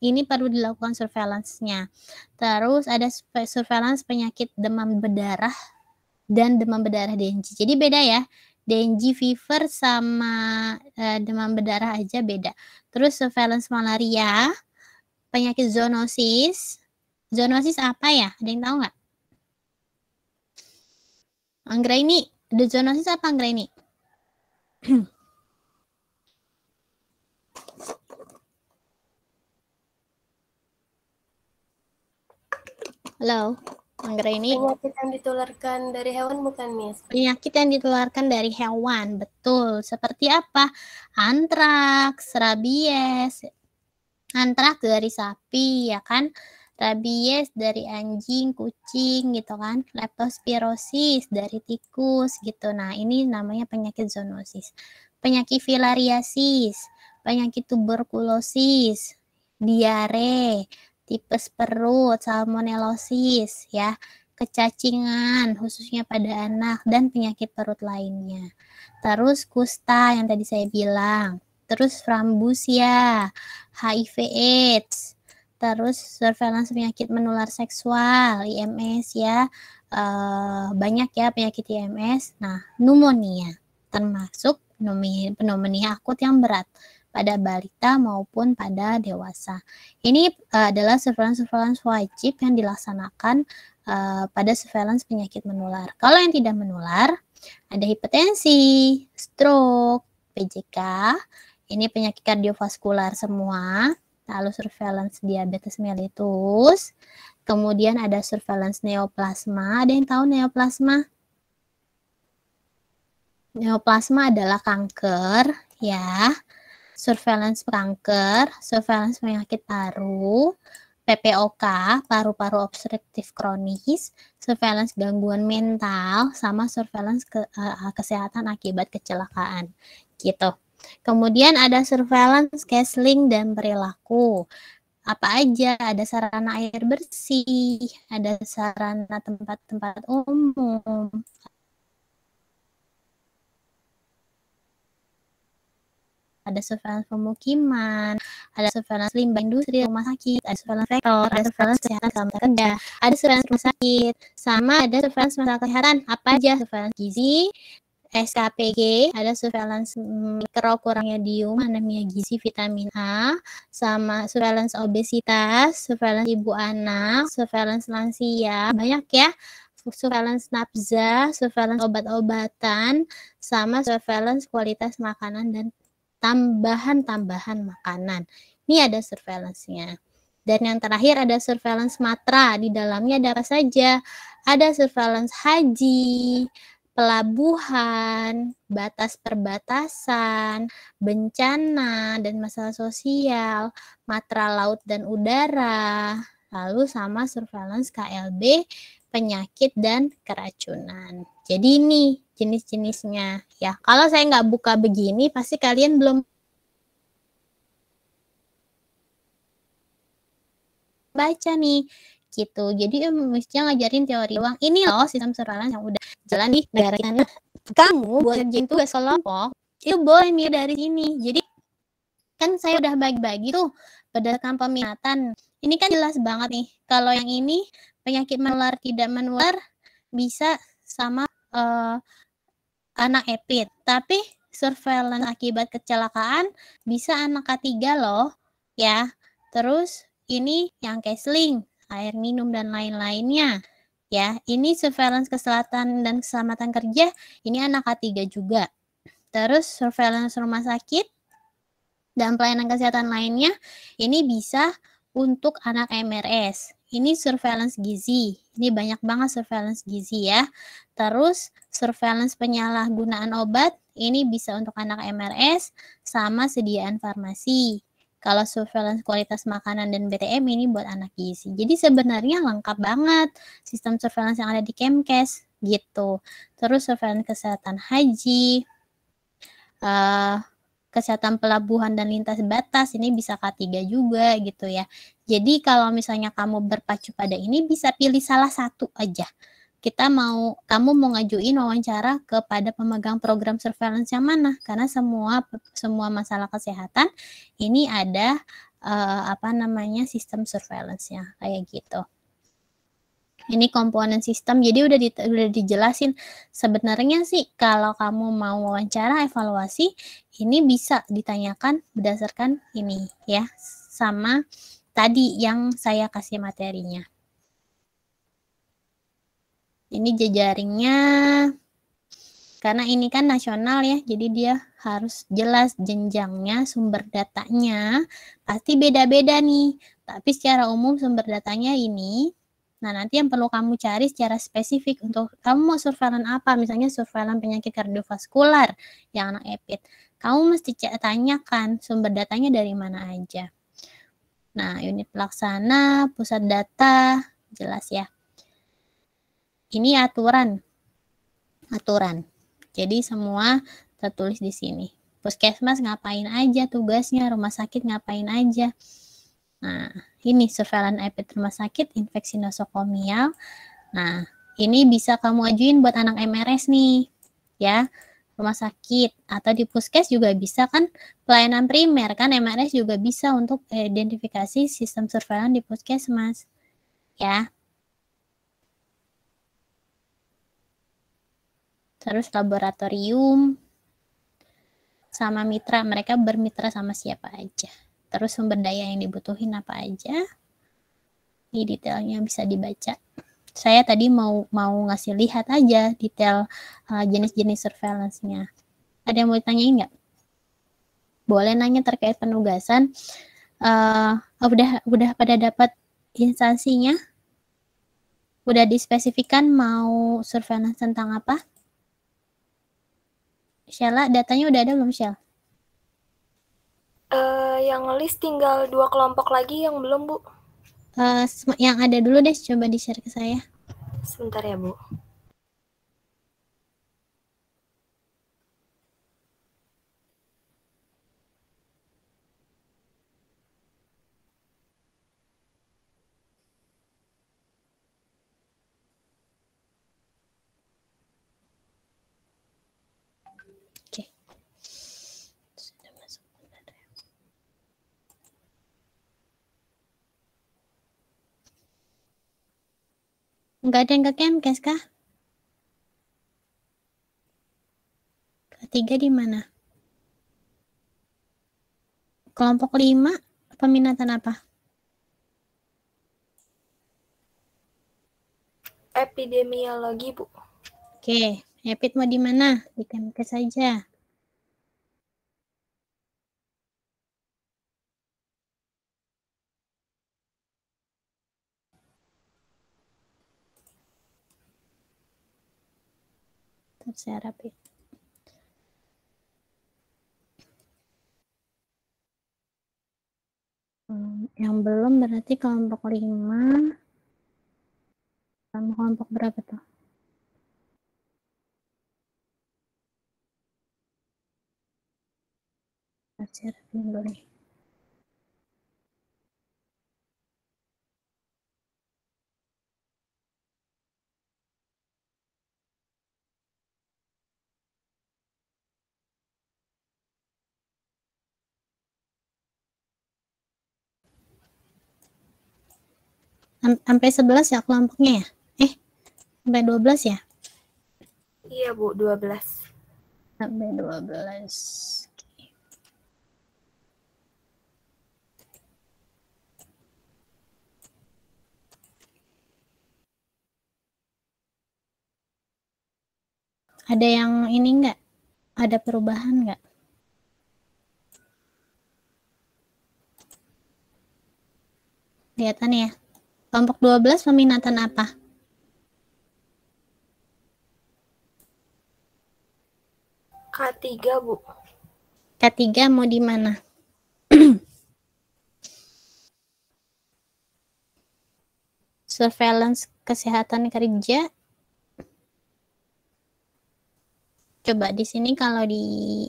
ini perlu dilakukan surveillance-nya. Terus ada surveillance penyakit demam berdarah dan demam berdarah Dengue. Jadi beda ya. Dengue fever sama demam berdarah aja beda. Terus surveillance malaria, penyakit zoonosis. Zoonosis apa ya? Ada yang tahu nggak? Anggraini, ada zoonosis apa Anggraini? Halo, Anggraini. Penyakit yang ditularkan dari hewan bukan, Miss? Penyakit yang ditularkan dari hewan, betul. Seperti apa? Antraks, rabies. Antraks dari sapi, ya kan? Rabies dari anjing, kucing, gitu kan? Leptospirosis dari tikus, gitu. Nah, ini namanya penyakit zoonosis. Penyakit filariasis, penyakit tuberkulosis, diare, tipes perut, salmonellosis, ya, kecacingan khususnya pada anak dan penyakit perut lainnya. Terus kusta yang tadi saya bilang, terus frambusia, HIV/AIDS, terus surveillance penyakit menular seksual, IMS ya, banyak ya penyakit IMS. Nah, pneumonia termasuk pneumonia akut yang berat pada balita maupun pada dewasa. Ini adalah surveillance wajib yang dilaksanakan pada surveillance penyakit menular. Kalau yang tidak menular, ada hipertensi, stroke, PJK, ini penyakit kardiovaskular semua, lalu surveillance diabetes mellitus, kemudian ada surveillance neoplasma. Ada yang tahu neoplasma? Neoplasma adalah kanker, ya. Surveillance kanker, surveillance penyakit paru, PPOK, paru-paru obstruktif kronis, surveillance gangguan mental, sama surveillance kesehatan akibat kecelakaan, gitu. Kemudian ada surveillance counseling dan perilaku. Apa aja? Ada sarana air bersih, ada sarana tempat-tempat umum, ada surveillance pemukiman, ada surveillance limbah industri, rumah sakit, ada surveillance rektor, ada surveillance kesehatan selama kerja, ada surveillance rumah sakit, sama ada surveillance masalah kesehatan. Apa aja? Surveillance gizi, SKPG, ada surveillance mikrokurangedium, anemia gizi, vitamin A, sama surveillance obesitas, surveillance ibu anak, surveillance lansia, banyak ya. Surveillance nafza, surveillance obat-obatan, sama surveillance kualitas makanan dan tambahan-tambahan makanan. Ini ada surveillance-nya. Dan yang terakhir ada surveillance matra. Di dalamnya ada apa saja? Ada surveillance haji, pelabuhan, batas perbatasan, bencana dan masalah sosial, matra laut dan udara, lalu sama surveillance KLB, penyakit dan keracunan. Jadi ini jenis-jenisnya ya. Kalau saya nggak buka begini, pasti kalian belum baca nih gitu. Jadi mestinya ngajarin teori doang. Ini loh sistem surveillance yang udah jalan di negara kita. Kamu buat kerjain tugas kelompok itu boleh milih dari sini. Jadi kan saya udah bagi-bagi tuh berdasarkan peminatan. Ini kan jelas banget nih. Kalau yang ini penyakit menular tidak menular bisa sama anak EPID. Tapi surveillance akibat kecelakaan bisa anak K3 loh ya. Terus ini yang counseling, air minum dan lain-lainnya. Ya, ini surveillance kesehatan dan keselamatan kerja, ini anak K3 juga. Terus surveillance rumah sakit dan pelayanan kesehatan lainnya, ini bisa untuk anak MRS. Ini surveillance gizi. Ini banyak banget surveillance gizi ya. Terus surveillance penyalahgunaan obat, ini bisa untuk anak MRS sama sediaan farmasi. Kalau surveillance kualitas makanan dan BTM ini buat anak gizi. Jadi sebenarnya lengkap banget sistem surveillance yang ada di Kemkes gitu. Terus surveillance kesehatan haji, kesehatan pelabuhan dan lintas batas ini bisa K3 juga gitu ya. Jadi kalau misalnya kamu berpacu pada ini bisa pilih salah satu aja. Kamu mau ngajuin wawancara kepada pemegang program surveillance yang mana? Karena semua masalah kesehatan ini ada sistem surveillance-nya kayak gitu. Ini komponen sistem, jadi udah dijelasin. Sebenarnya sih kalau kamu mau wawancara evaluasi, ini bisa ditanyakan berdasarkan ini ya, sama tadi yang saya kasih materinya. Ini jejaringnya, karena ini kan nasional ya, jadi dia harus jelas jenjangnya, sumber datanya, pasti beda-beda nih. Tapi secara umum sumber datanya ini. Nah, nanti yang perlu kamu cari secara spesifik untuk kamu mau surveillance apa, misalnya surveillance penyakit kardiovaskular yang anak EPID. Kamu mesti tanyakan sumber datanya dari mana aja. Nah, unit pelaksana, pusat data, jelas ya. Ini aturan. Jadi semua tertulis di sini. Puskesmas ngapain aja tugasnya, rumah sakit ngapain aja. Nah, ini surveillance EPID rumah sakit, infeksi nosokomial. Nah, ini bisa kamu ajuin buat anak MRS nih, ya, rumah sakit. Atau di puskes juga bisa kan, pelayanan primer kan, MRS juga bisa untuk identifikasi sistem surveillance di puskesmas, ya. Terus laboratorium, sama mitra, mereka bermitra sama siapa aja. Terus sumber daya yang dibutuhin apa aja. Ini detailnya bisa dibaca. Saya tadi mau ngasih lihat aja detail jenis-jenis surveillance-nya. Ada yang mau ditanyain nggak? Boleh nanya terkait penugasan. Udah pada dapat instansinya? Udah dispesifikan mau surveillance tentang apa? Sheila, datanya udah ada belum, Sheila? Yang list tinggal 2 kelompok lagi yang belum, Bu. Yang ada dulu deh, coba di-share ke saya. Sebentar ya, Bu. Oke. Sudah masuk. Enggak ada yang ke Kemkes kah? Ketiga di mana? Kelompok 5, peminatan apa? Epidemiologi, Bu. Oke, EPID mau di mana? Di Kemkes saja. Saya rapi. Yang belum berarti kelompok 5 sama kelompok berapa tuh? Saya rapi dulu nih. Sampai 11 ya kelompoknya ya? Sampai 12 ya? Iya, Bu, 12. Sampai 12. Ada yang ini enggak? Ada perubahan enggak? Kelihatan ya? Kelompok 12 peminatan apa? K3, Bu. K3 mau di mana? Surveillance kesehatan kerja. Coba di sini kalau di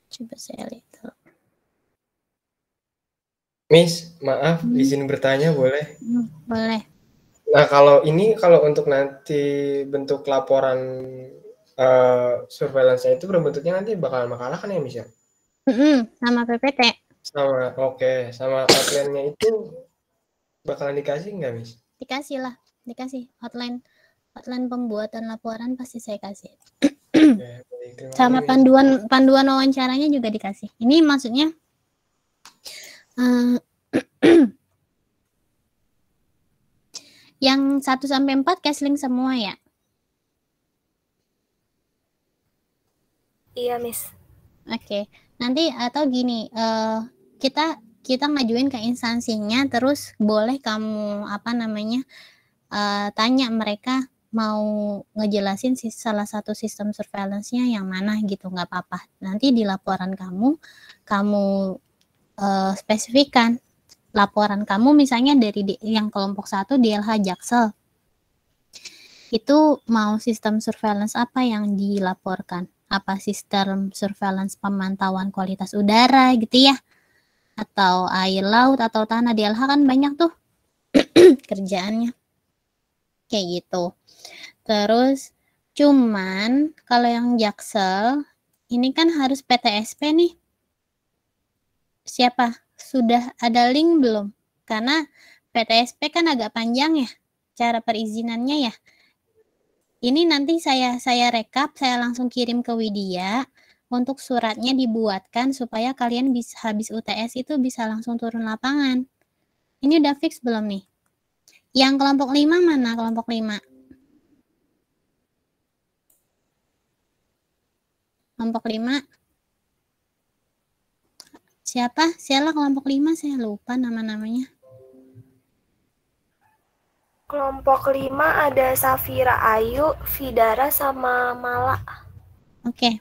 coba saya lihat dulu. Miss, maaf izin bertanya boleh? Boleh. Nah, kalau untuk nanti bentuk laporan surveillance-nya itu berbentuknya nanti bakal makalah kan ya, Miss ya? Sama PPT. Sama outline-nya itu bakalan dikasih nggak, Miss? Dikasih lah, dikasih hotline pembuatan laporan pasti saya kasih. Ya, baik, terima Sama kasih, Miss. panduan wawancaranya juga dikasih. Ini maksudnya yang 1 sampai 4 Kesling semua ya? Iya, Miss. Oke. Nanti atau gini, kita ngajuin ke instansinya, terus boleh kamu tanya mereka mau ngejelasin salah satu sistem surveillance-nya yang mana gitu, nggak apa-apa. Nanti di laporan kamu spesifikkan laporan kamu misalnya dari yang kelompok 1 DLH Jaksel. Itu mau sistem surveillance apa yang dilaporkan? Apa sistem surveillance pemantauan kualitas udara gitu ya? Atau air laut atau tanah, DLH kan banyak tuh kerjaannya. Kayak gitu. Terus cuman kalau yang Jaksel ini kan harus PTSP nih. Siapa? Sudah ada link belum? Karena PTSP kan agak panjang ya cara perizinannya ya. Ini nanti saya rekap, saya langsung kirim ke Widya untuk suratnya dibuatkan supaya kalian bisa habis UTS itu bisa langsung turun lapangan. Ini udah fix belum nih? Yang kelompok 5 mana kelompok 5? Kelompok 5. Siapa? Siapa kelompok 5? Saya lupa nama-namanya. Kelompok 5 ada Safira Ayu, Vidara, sama Mala. Oke.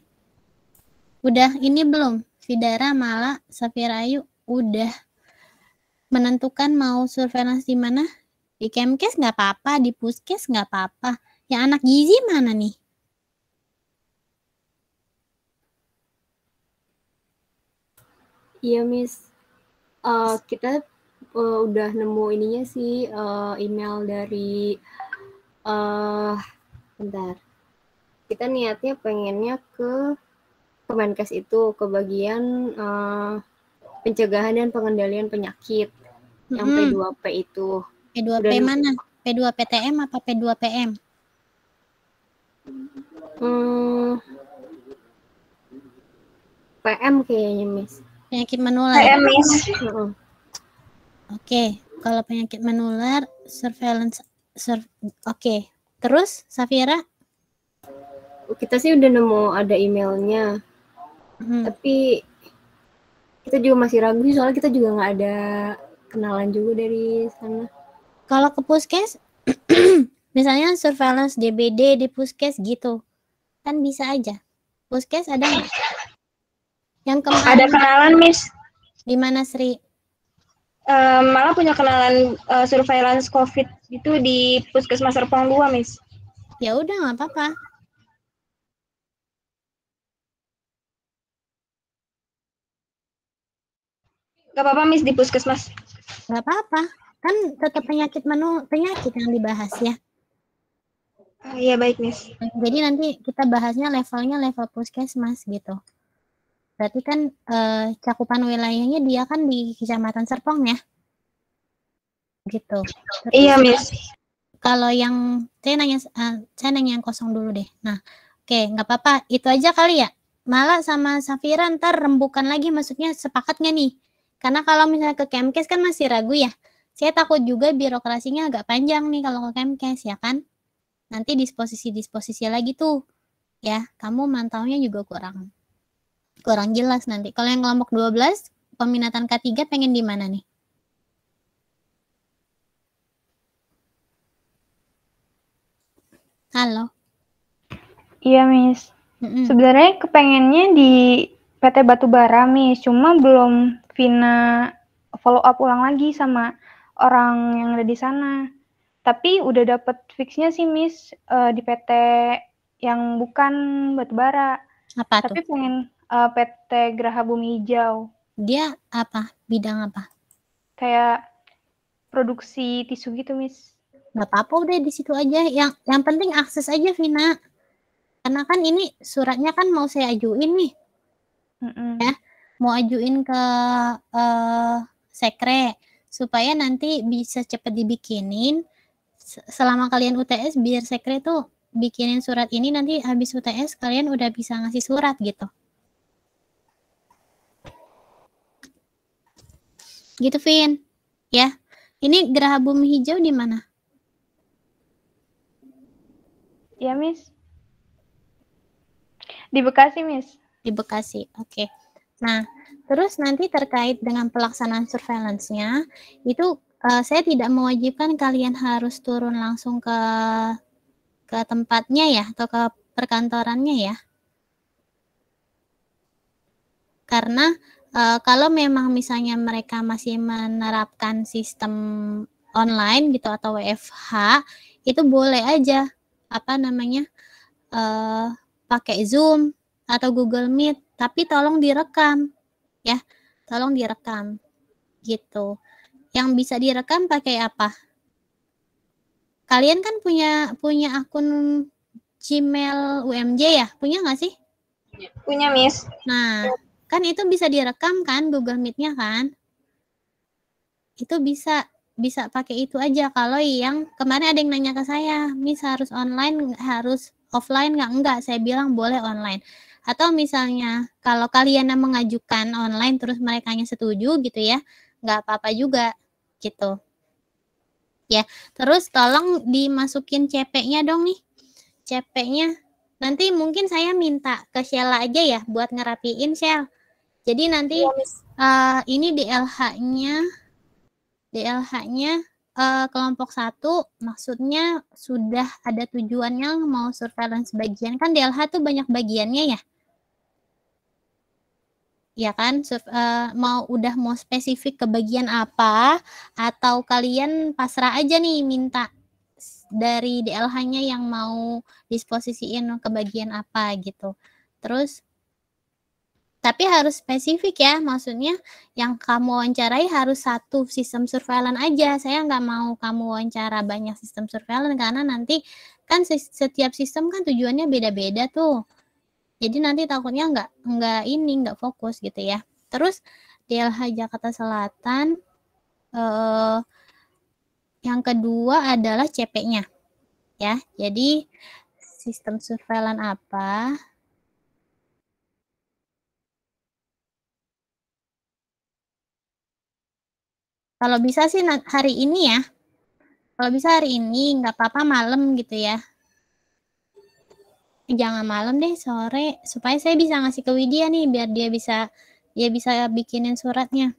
Udah ini belum? Vidara, Mala, Safira Ayu udah menentukan mau surveillance di mana? Di Kemkes nggak apa-apa, di Puskes nggak apa-apa. Yang anak gizi mana nih? Iya, Miss. Kita udah nemu ininya sih, email dari bentar. Kita niatnya pengennya ke Kemenkes itu, ke bagian pencegahan dan pengendalian penyakit yang P2P itu. P2P mana? P2PTM apa P2PM? PM kayaknya, Miss. Penyakit menular. PM, Miss. Oke, kalau penyakit menular, surveillance. Oke, terus Safira? Kita sih udah nemu ada emailnya, tapi kita juga masih ragu sih soalnya kita juga nggak ada kenalan juga dari sana. Kalau ke Puskes, misalnya surveillance DBD di Puskes gitu, kan bisa aja. Puskes ada nggak? Yang kemarin Ada kenalan, Miss. Di mana, Sri? Malah punya kenalan surveillance COVID itu di Puskesmas Serpong 2, Miss. Ya udah, nggak apa-apa. Gak apa-apa, Miss, di Puskesmas. Nggak apa-apa. Kan tetap penyakit yang dibahas ya. Iya, baik, Miss. Jadi nanti kita bahasnya levelnya level Puskesmas gitu. Berarti kan cakupan wilayahnya dia kan di Kecamatan Serpong ya. Gitu. Terus, iya, Miss. Kalau yang saya nanya yang kosong dulu deh. Nah, oke, nggak apa-apa. Itu aja kali ya. Malah sama Safira ntar rembukan lagi, maksudnya sepakat nggak nih? Karena kalau misalnya ke Kemkes kan masih ragu ya. Saya takut juga birokrasinya agak panjang nih kalau ke Kemkes ya kan. Nanti disposisi lagi tuh. Ya, kamu mantaunya juga kurang jelas nanti. Kalau yang kelompok 12, peminatan K3 pengen di mana nih? Halo. Iya, Miss. Sebenarnya kepengennya di PT Batubara, Miss. Cuma belum Vina follow up ulang lagi sama orang yang ada di sana. Tapi udah dapet fixnya sih, Miss, di PT yang bukan Batubara. Apa Tapi tuh? pengen PT Graha Bumi Hijau. Dia apa? Bidang apa? Kayak produksi tisu gitu, Miss. Nggak apa-apa, udah di situ aja. Yang penting akses aja, Vina. Karena kan ini suratnya kan mau saya ajuin nih. Ya, mau ajuin ke sekre supaya nanti bisa cepet dibikinin. selama kalian UTS biar sekre tuh bikinin surat ini, nanti habis UTS kalian udah bisa ngasih surat gitu. Gitu, Vin. Ya. Ini Geraha Bumi Hijau di mana? Ya, Miss. Di Bekasi, Miss. Di Bekasi. Oke. Nah, terus nanti terkait dengan pelaksanaan surveillance-nya, itu saya tidak mewajibkan kalian harus turun langsung ke tempatnya ya, atau ke perkantorannya ya. Karena kalau memang misalnya mereka masih menerapkan sistem online gitu atau WFH, itu boleh aja pakai Zoom atau Google Meet, tapi tolong direkam ya, tolong direkam gitu. Yang bisa direkam pakai apa? Kalian kan punya akun Gmail UMJ ya, punya nggak sih? Punya, Miss. Nah, kan itu bisa direkam kan Google Meet-nya kan? Itu bisa pakai itu aja. Kalau yang kemarin ada yang nanya ke saya, Miss harus online, harus offline nggak? Enggak, saya bilang boleh online. Atau misalnya kalau kalian yang mengajukan online terus merekanya setuju gitu ya, nggak apa-apa juga gitu. Ya, terus tolong dimasukin CP-nya dong nih. CP-nya nanti mungkin saya minta ke Sheila aja ya buat ngerapiin, Shell. Jadi nanti ini DLH-nya kelompok 1 maksudnya sudah ada tujuannya mau surveillance bagian. Kan DLH tuh banyak bagiannya ya. Ya kan, mau spesifik ke bagian apa, atau kalian pasrah aja nih minta dari DLH-nya yang mau disposisiin ke bagian apa gitu. Terus tapi harus spesifik ya, maksudnya yang kamu wawancarai harus satu sistem surveillance aja. Saya nggak mau kamu wawancara banyak sistem surveillance karena nanti kan setiap sistem kan tujuannya beda-beda tuh. Jadi nanti takutnya nggak fokus gitu ya. Terus DLH Jakarta Selatan yang kedua adalah CP-nya ya. Jadi sistem surveillance apa? Kalau bisa sih hari ini ya. Kalau bisa hari ini, nggak apa-apa malam gitu ya. Jangan malam deh, sore. Supaya saya bisa ngasih ke Widya nih, biar dia bisa bikinin suratnya.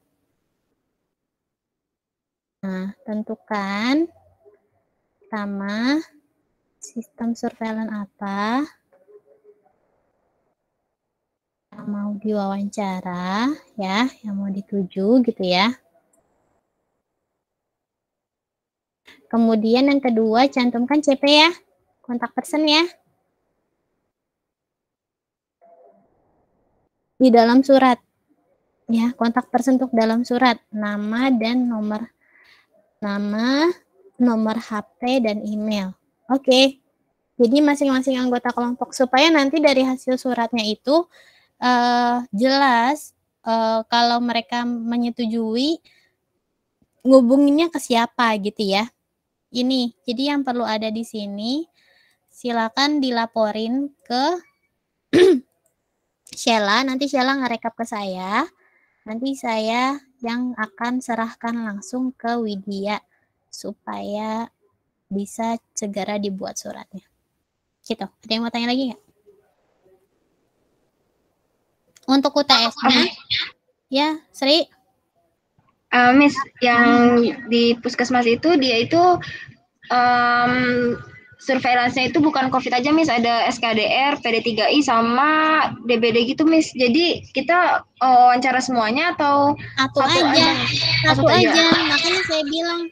Nah, tentukan pertama sistem surveillance apa yang mau diwawancara ya, yang mau dituju gitu ya. Kemudian yang kedua, cantumkan CP ya, kontak person ya. Di dalam surat. Ya, kontak person untuk dalam surat. Nama dan nomor HP dan email. Oke. Jadi masing-masing anggota kelompok supaya nanti dari hasil suratnya itu jelas kalau mereka menyetujui ngubunginnya ke siapa gitu ya. Ini, jadi yang perlu ada di sini, silakan dilaporin ke Sheila, nanti Sheila ngerekap ke saya, nanti saya yang akan serahkan langsung ke Widya, supaya bisa segera dibuat suratnya. Gitu, ada yang mau tanya lagi nggak? Untuk UTS-nya, ya Sri? Miss, yang di puskesmas itu dia itu surveillance-nya itu bukan COVID aja, Miss, ada SKDR, PD3I sama DBD gitu, Miss. Jadi kita wawancara semuanya atau satu aja. Makanya saya bilang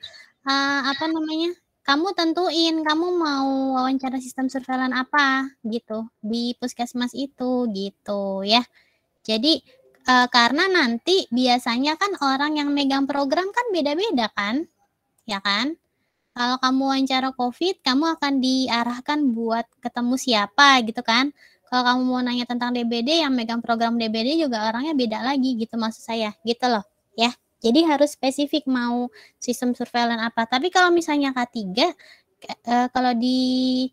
kamu tentuin kamu mau wawancara sistem surveillance apa gitu di puskesmas itu gitu ya. Jadi karena nanti biasanya kan orang yang megang program kan beda-beda kan, ya kan? Kalau kamu wawancara COVID, kamu akan diarahkan buat ketemu siapa gitu kan? Kalau kamu mau nanya tentang DBD, yang megang program DBD juga orangnya beda lagi gitu maksud saya, gitu loh, ya. Jadi harus spesifik mau sistem surveillance apa. Tapi kalau misalnya K3, Kalau di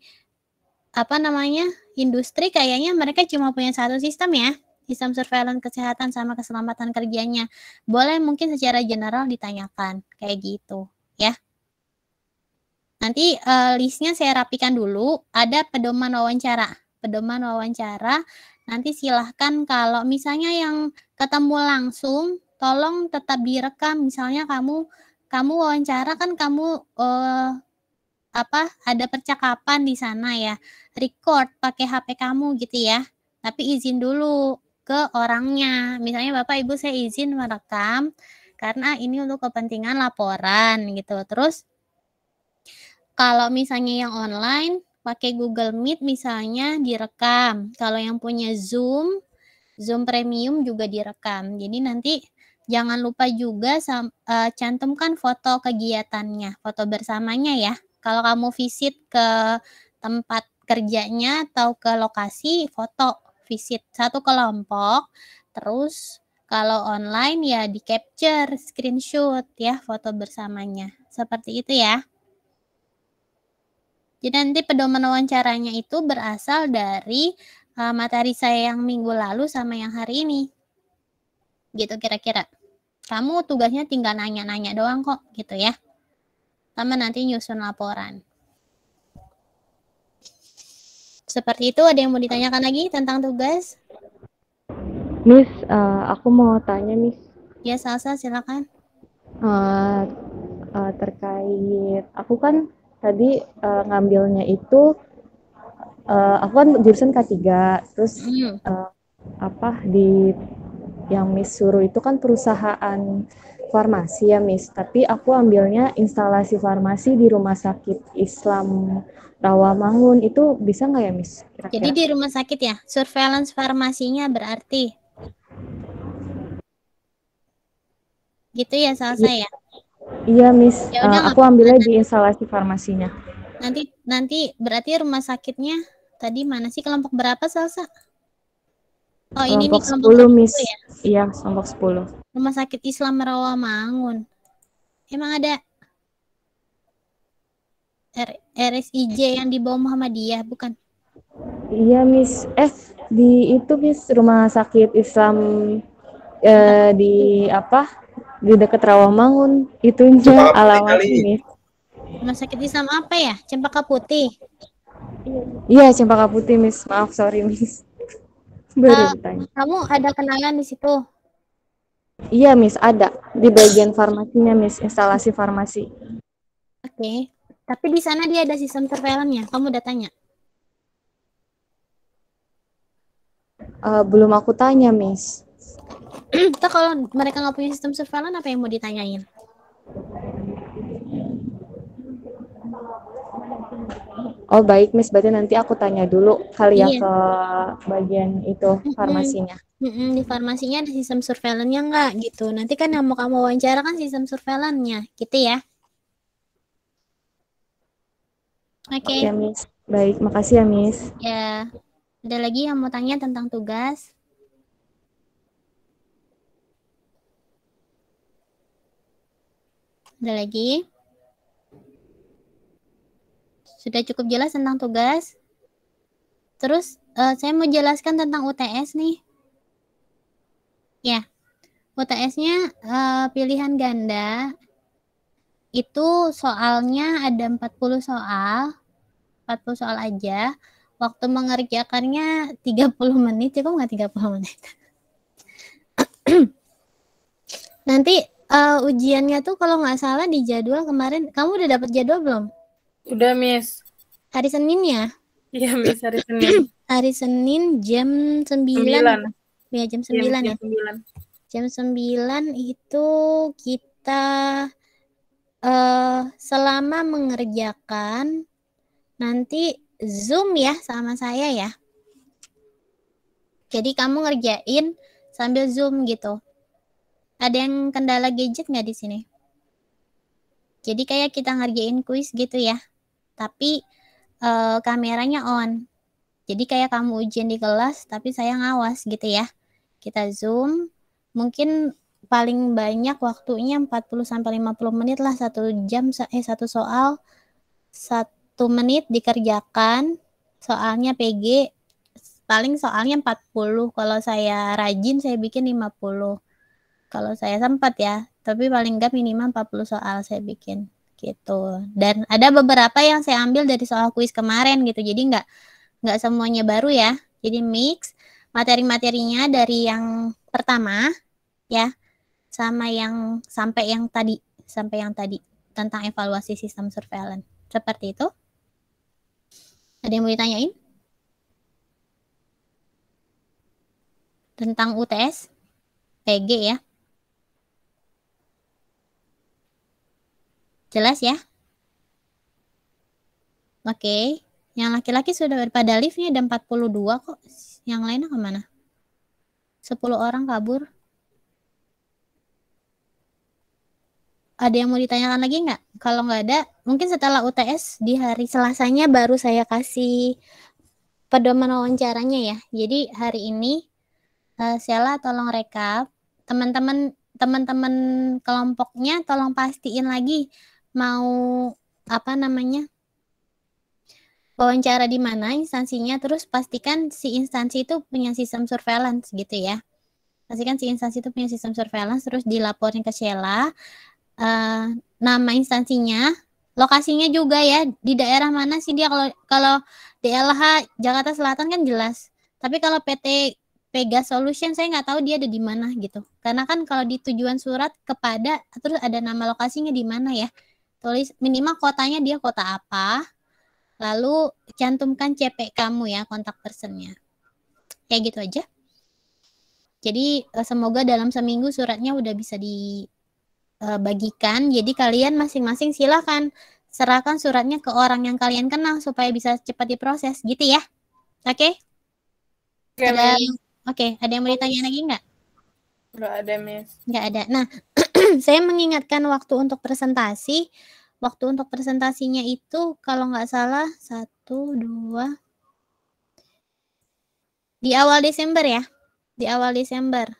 apa namanya industri kayaknya mereka cuma punya satu sistem ya, sistem surveillance kesehatan sama keselamatan kerjanya. Boleh mungkin secara general ditanyakan kayak gitu ya. Nanti listnya saya rapikan dulu. Ada pedoman wawancara. Pedoman wawancara. Nanti silahkan kalau misalnya yang ketemu langsung, tolong tetap direkam. Misalnya kamu wawancara kan kamu ada percakapan di sana ya, record pakai HP kamu gitu ya, tapi izin dulu ke orangnya. Misalnya Bapak Ibu saya izin merekam karena ini untuk kepentingan laporan gitu. Terus kalau misalnya yang online pakai Google Meet misalnya direkam. Kalau yang punya Zoom Premium juga direkam. Jadi nanti jangan lupa juga cantumkan foto kegiatannya, foto bersamanya ya. Kalau kamu visit ke tempat kerjanya atau ke lokasi, foto visit satu kelompok. Terus kalau online ya di capture, screenshot ya foto bersamanya. Seperti itu ya. Jadi nanti pedoman wawancaranya itu berasal dari materi saya yang minggu lalu sama yang hari ini. Gitu kira-kira. Kamu tugasnya tinggal nanya-nanya doang kok gitu ya. Sama nanti nyusun laporan. Seperti itu, ada yang mau ditanyakan lagi tentang tugas? Miss, aku mau tanya, Miss. Ya, Salsa, silakan. Terkait, aku kan tadi ngambilnya itu, aku kan jurusan K3, terus yang Miss suruh itu kan perusahaan farmasi ya Miss, tapi aku ambilnya instalasi farmasi di Rumah Sakit Islam Rawamangun, itu bisa nggak ya Miss? Kira-kira? Jadi di rumah sakit ya, surveillance farmasinya berarti? Gitu ya Salsa ya? Iya Miss, aku ambilnya di instalasi farmasinya. Nanti berarti rumah sakitnya tadi mana sih, kelompok berapa Salsa? Oh ini nih kelompok 10 Miss ya? Iya, kelompok 10. Rumah Sakit Islam Rawamangun. Emang ada RSIJ yang di bawah Muhammadiyah, bukan? Iya Miss, di itu Miss, Rumah Sakit Islam di dekat Rawamangun, itunya alamatnya Miss. Rumah Sakit Islam apa ya? Cempaka Putih. Iya, Cempaka Putih Miss, maaf sorry Miss. Kamu ada kenalan di situ? Iya Miss, ada di bagian farmasinya Miss, instalasi farmasi. Oke. Tapi di sana dia ada sistem surveillance-nya. Kamu udah tanya? Belum aku tanya Miss. Tuh kalau mereka nggak punya sistem surveillance, apa yang mau ditanyain? Oh baik Miss, berarti nanti aku tanya dulu kali ya ke bagian itu farmasinya. Di farmasinya ada sistem surveillance-nya nggak gitu. Nanti kan yang mau kamu wawancara kan sistem surveillance-nya gitu ya. Oke. Ya Miss, baik, makasih ya Miss. Ya, ada lagi yang mau tanya tentang tugas? Ada lagi? Sudah cukup jelas tentang tugas? Terus saya mau jelaskan tentang UTS nih. Ya, UTS-nya pilihan ganda. Itu soalnya ada 40 soal. 40 soal aja. Waktu mengerjakannya 30 menit. Cukup nggak 30 menit? Nanti ujiannya tuh kalau nggak salah di jadwal kemarin. Kamu udah dapat jadwal belum? Udah, Miss. Hari Senin ya? Iya, Miss, hari Senin. Hari Senin jam 9. Ya, jam 9 ya. Jam 9 itu kita selama mengerjakan nanti Zoom ya sama saya ya. Jadi kamu ngerjain sambil Zoom gitu. Ada yang kendala gadget nggak di sini? Jadi kayak kita ngerjain kuis gitu ya. Tapi kameranya on. Jadi kayak kamu ujian di kelas tapi saya ngawas gitu ya. Kita Zoom, mungkin paling banyak waktunya 40 sampai 50 menit lah, 1 jam 1 soal 1 menit dikerjakan, soalnya PG, paling soalnya 40, kalau saya rajin saya bikin 50. Kalau saya sempat ya, tapi paling enggak minimal 40 soal saya bikin gitu. Dan ada beberapa yang saya ambil dari soal kuis kemarin gitu. Jadi enggak semuanya baru ya. Jadi mix materi-materinya dari yang pertama ya sama yang sampai yang tadi tentang evaluasi sistem surveillance. Seperti itu. Ada yang mau ditanyain? Tentang UTS PG ya. Jelas ya? Oke. Yang laki-laki sudah pada liftnya ada 42 kok. Yang lainnya kemana? 10 orang kabur. Ada yang mau ditanyakan lagi nggak? Kalau nggak ada, mungkin setelah UTS di hari Selasanya baru saya kasih pedoman wawancaranya ya. Jadi hari ini Sheila tolong rekap. Teman-teman kelompoknya tolong pastiin lagi mau wawancara di mana instansinya, terus pastikan si instansi itu punya sistem surveillance gitu ya. Pastikan si instansi itu punya sistem surveillance, terus dilaporin ke Sheila. Nama instansinya, lokasinya juga ya, di daerah mana sih dia. Kalau DLH Jakarta Selatan kan jelas, tapi kalau PT Pegas Solution saya nggak tahu dia ada di mana gitu, karena kan kalau di tujuan surat kepada terus ada nama lokasinya di mana ya, tulis minimal kotanya dia kota apa, lalu cantumkan CP kamu ya, kontak personnya, kayak gitu aja. Jadi semoga dalam seminggu suratnya udah bisa dibagikan. Jadi kalian masing-masing silakan serahkan suratnya ke orang yang kalian kenal supaya bisa cepat diproses gitu ya. Oke? Oke, ada yang mau ditanya lagi nggak? Nggak ada, Miss. Nggak ada. Nah, saya mengingatkan waktu untuk presentasi. Waktu untuk presentasinya itu kalau nggak salah 1, 2 di awal Desember ya. Di awal Desember.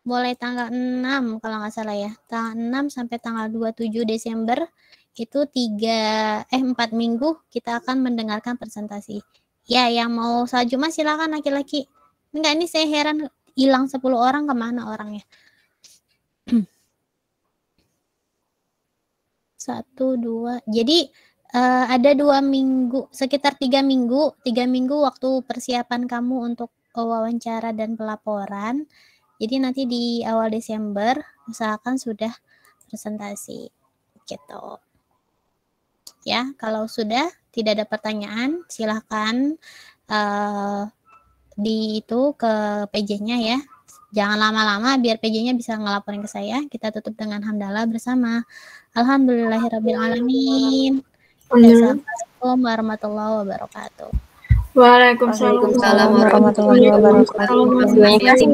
Mulai tanggal 6 kalau nggak salah ya. Tanggal 6 sampai tanggal 27 Desember itu 4 minggu kita akan mendengarkan presentasi. Ya, yang mau sholat Jumat silakan laki-laki. Enggak, ini saya heran hilang 10 orang, kemana orangnya? 1, 2. Jadi ada 2 minggu, sekitar 3 minggu waktu persiapan kamu untuk wawancara dan pelaporan. Jadi nanti di awal Desember usahakan sudah presentasi gitu. Ya, kalau sudah tidak ada pertanyaan silahkan di itu ke PJ-nya ya. Jangan lama-lama biar PJ-nya bisa ngelaporin ke saya. Kita tutup dengan hamdalah bersama. Alhamdulillahirabbil alamin. Assalamualaikum warahmatullahi wabarakatuh. Waalaikumsalam warahmatullahi wabarakatuh. Terima kasih.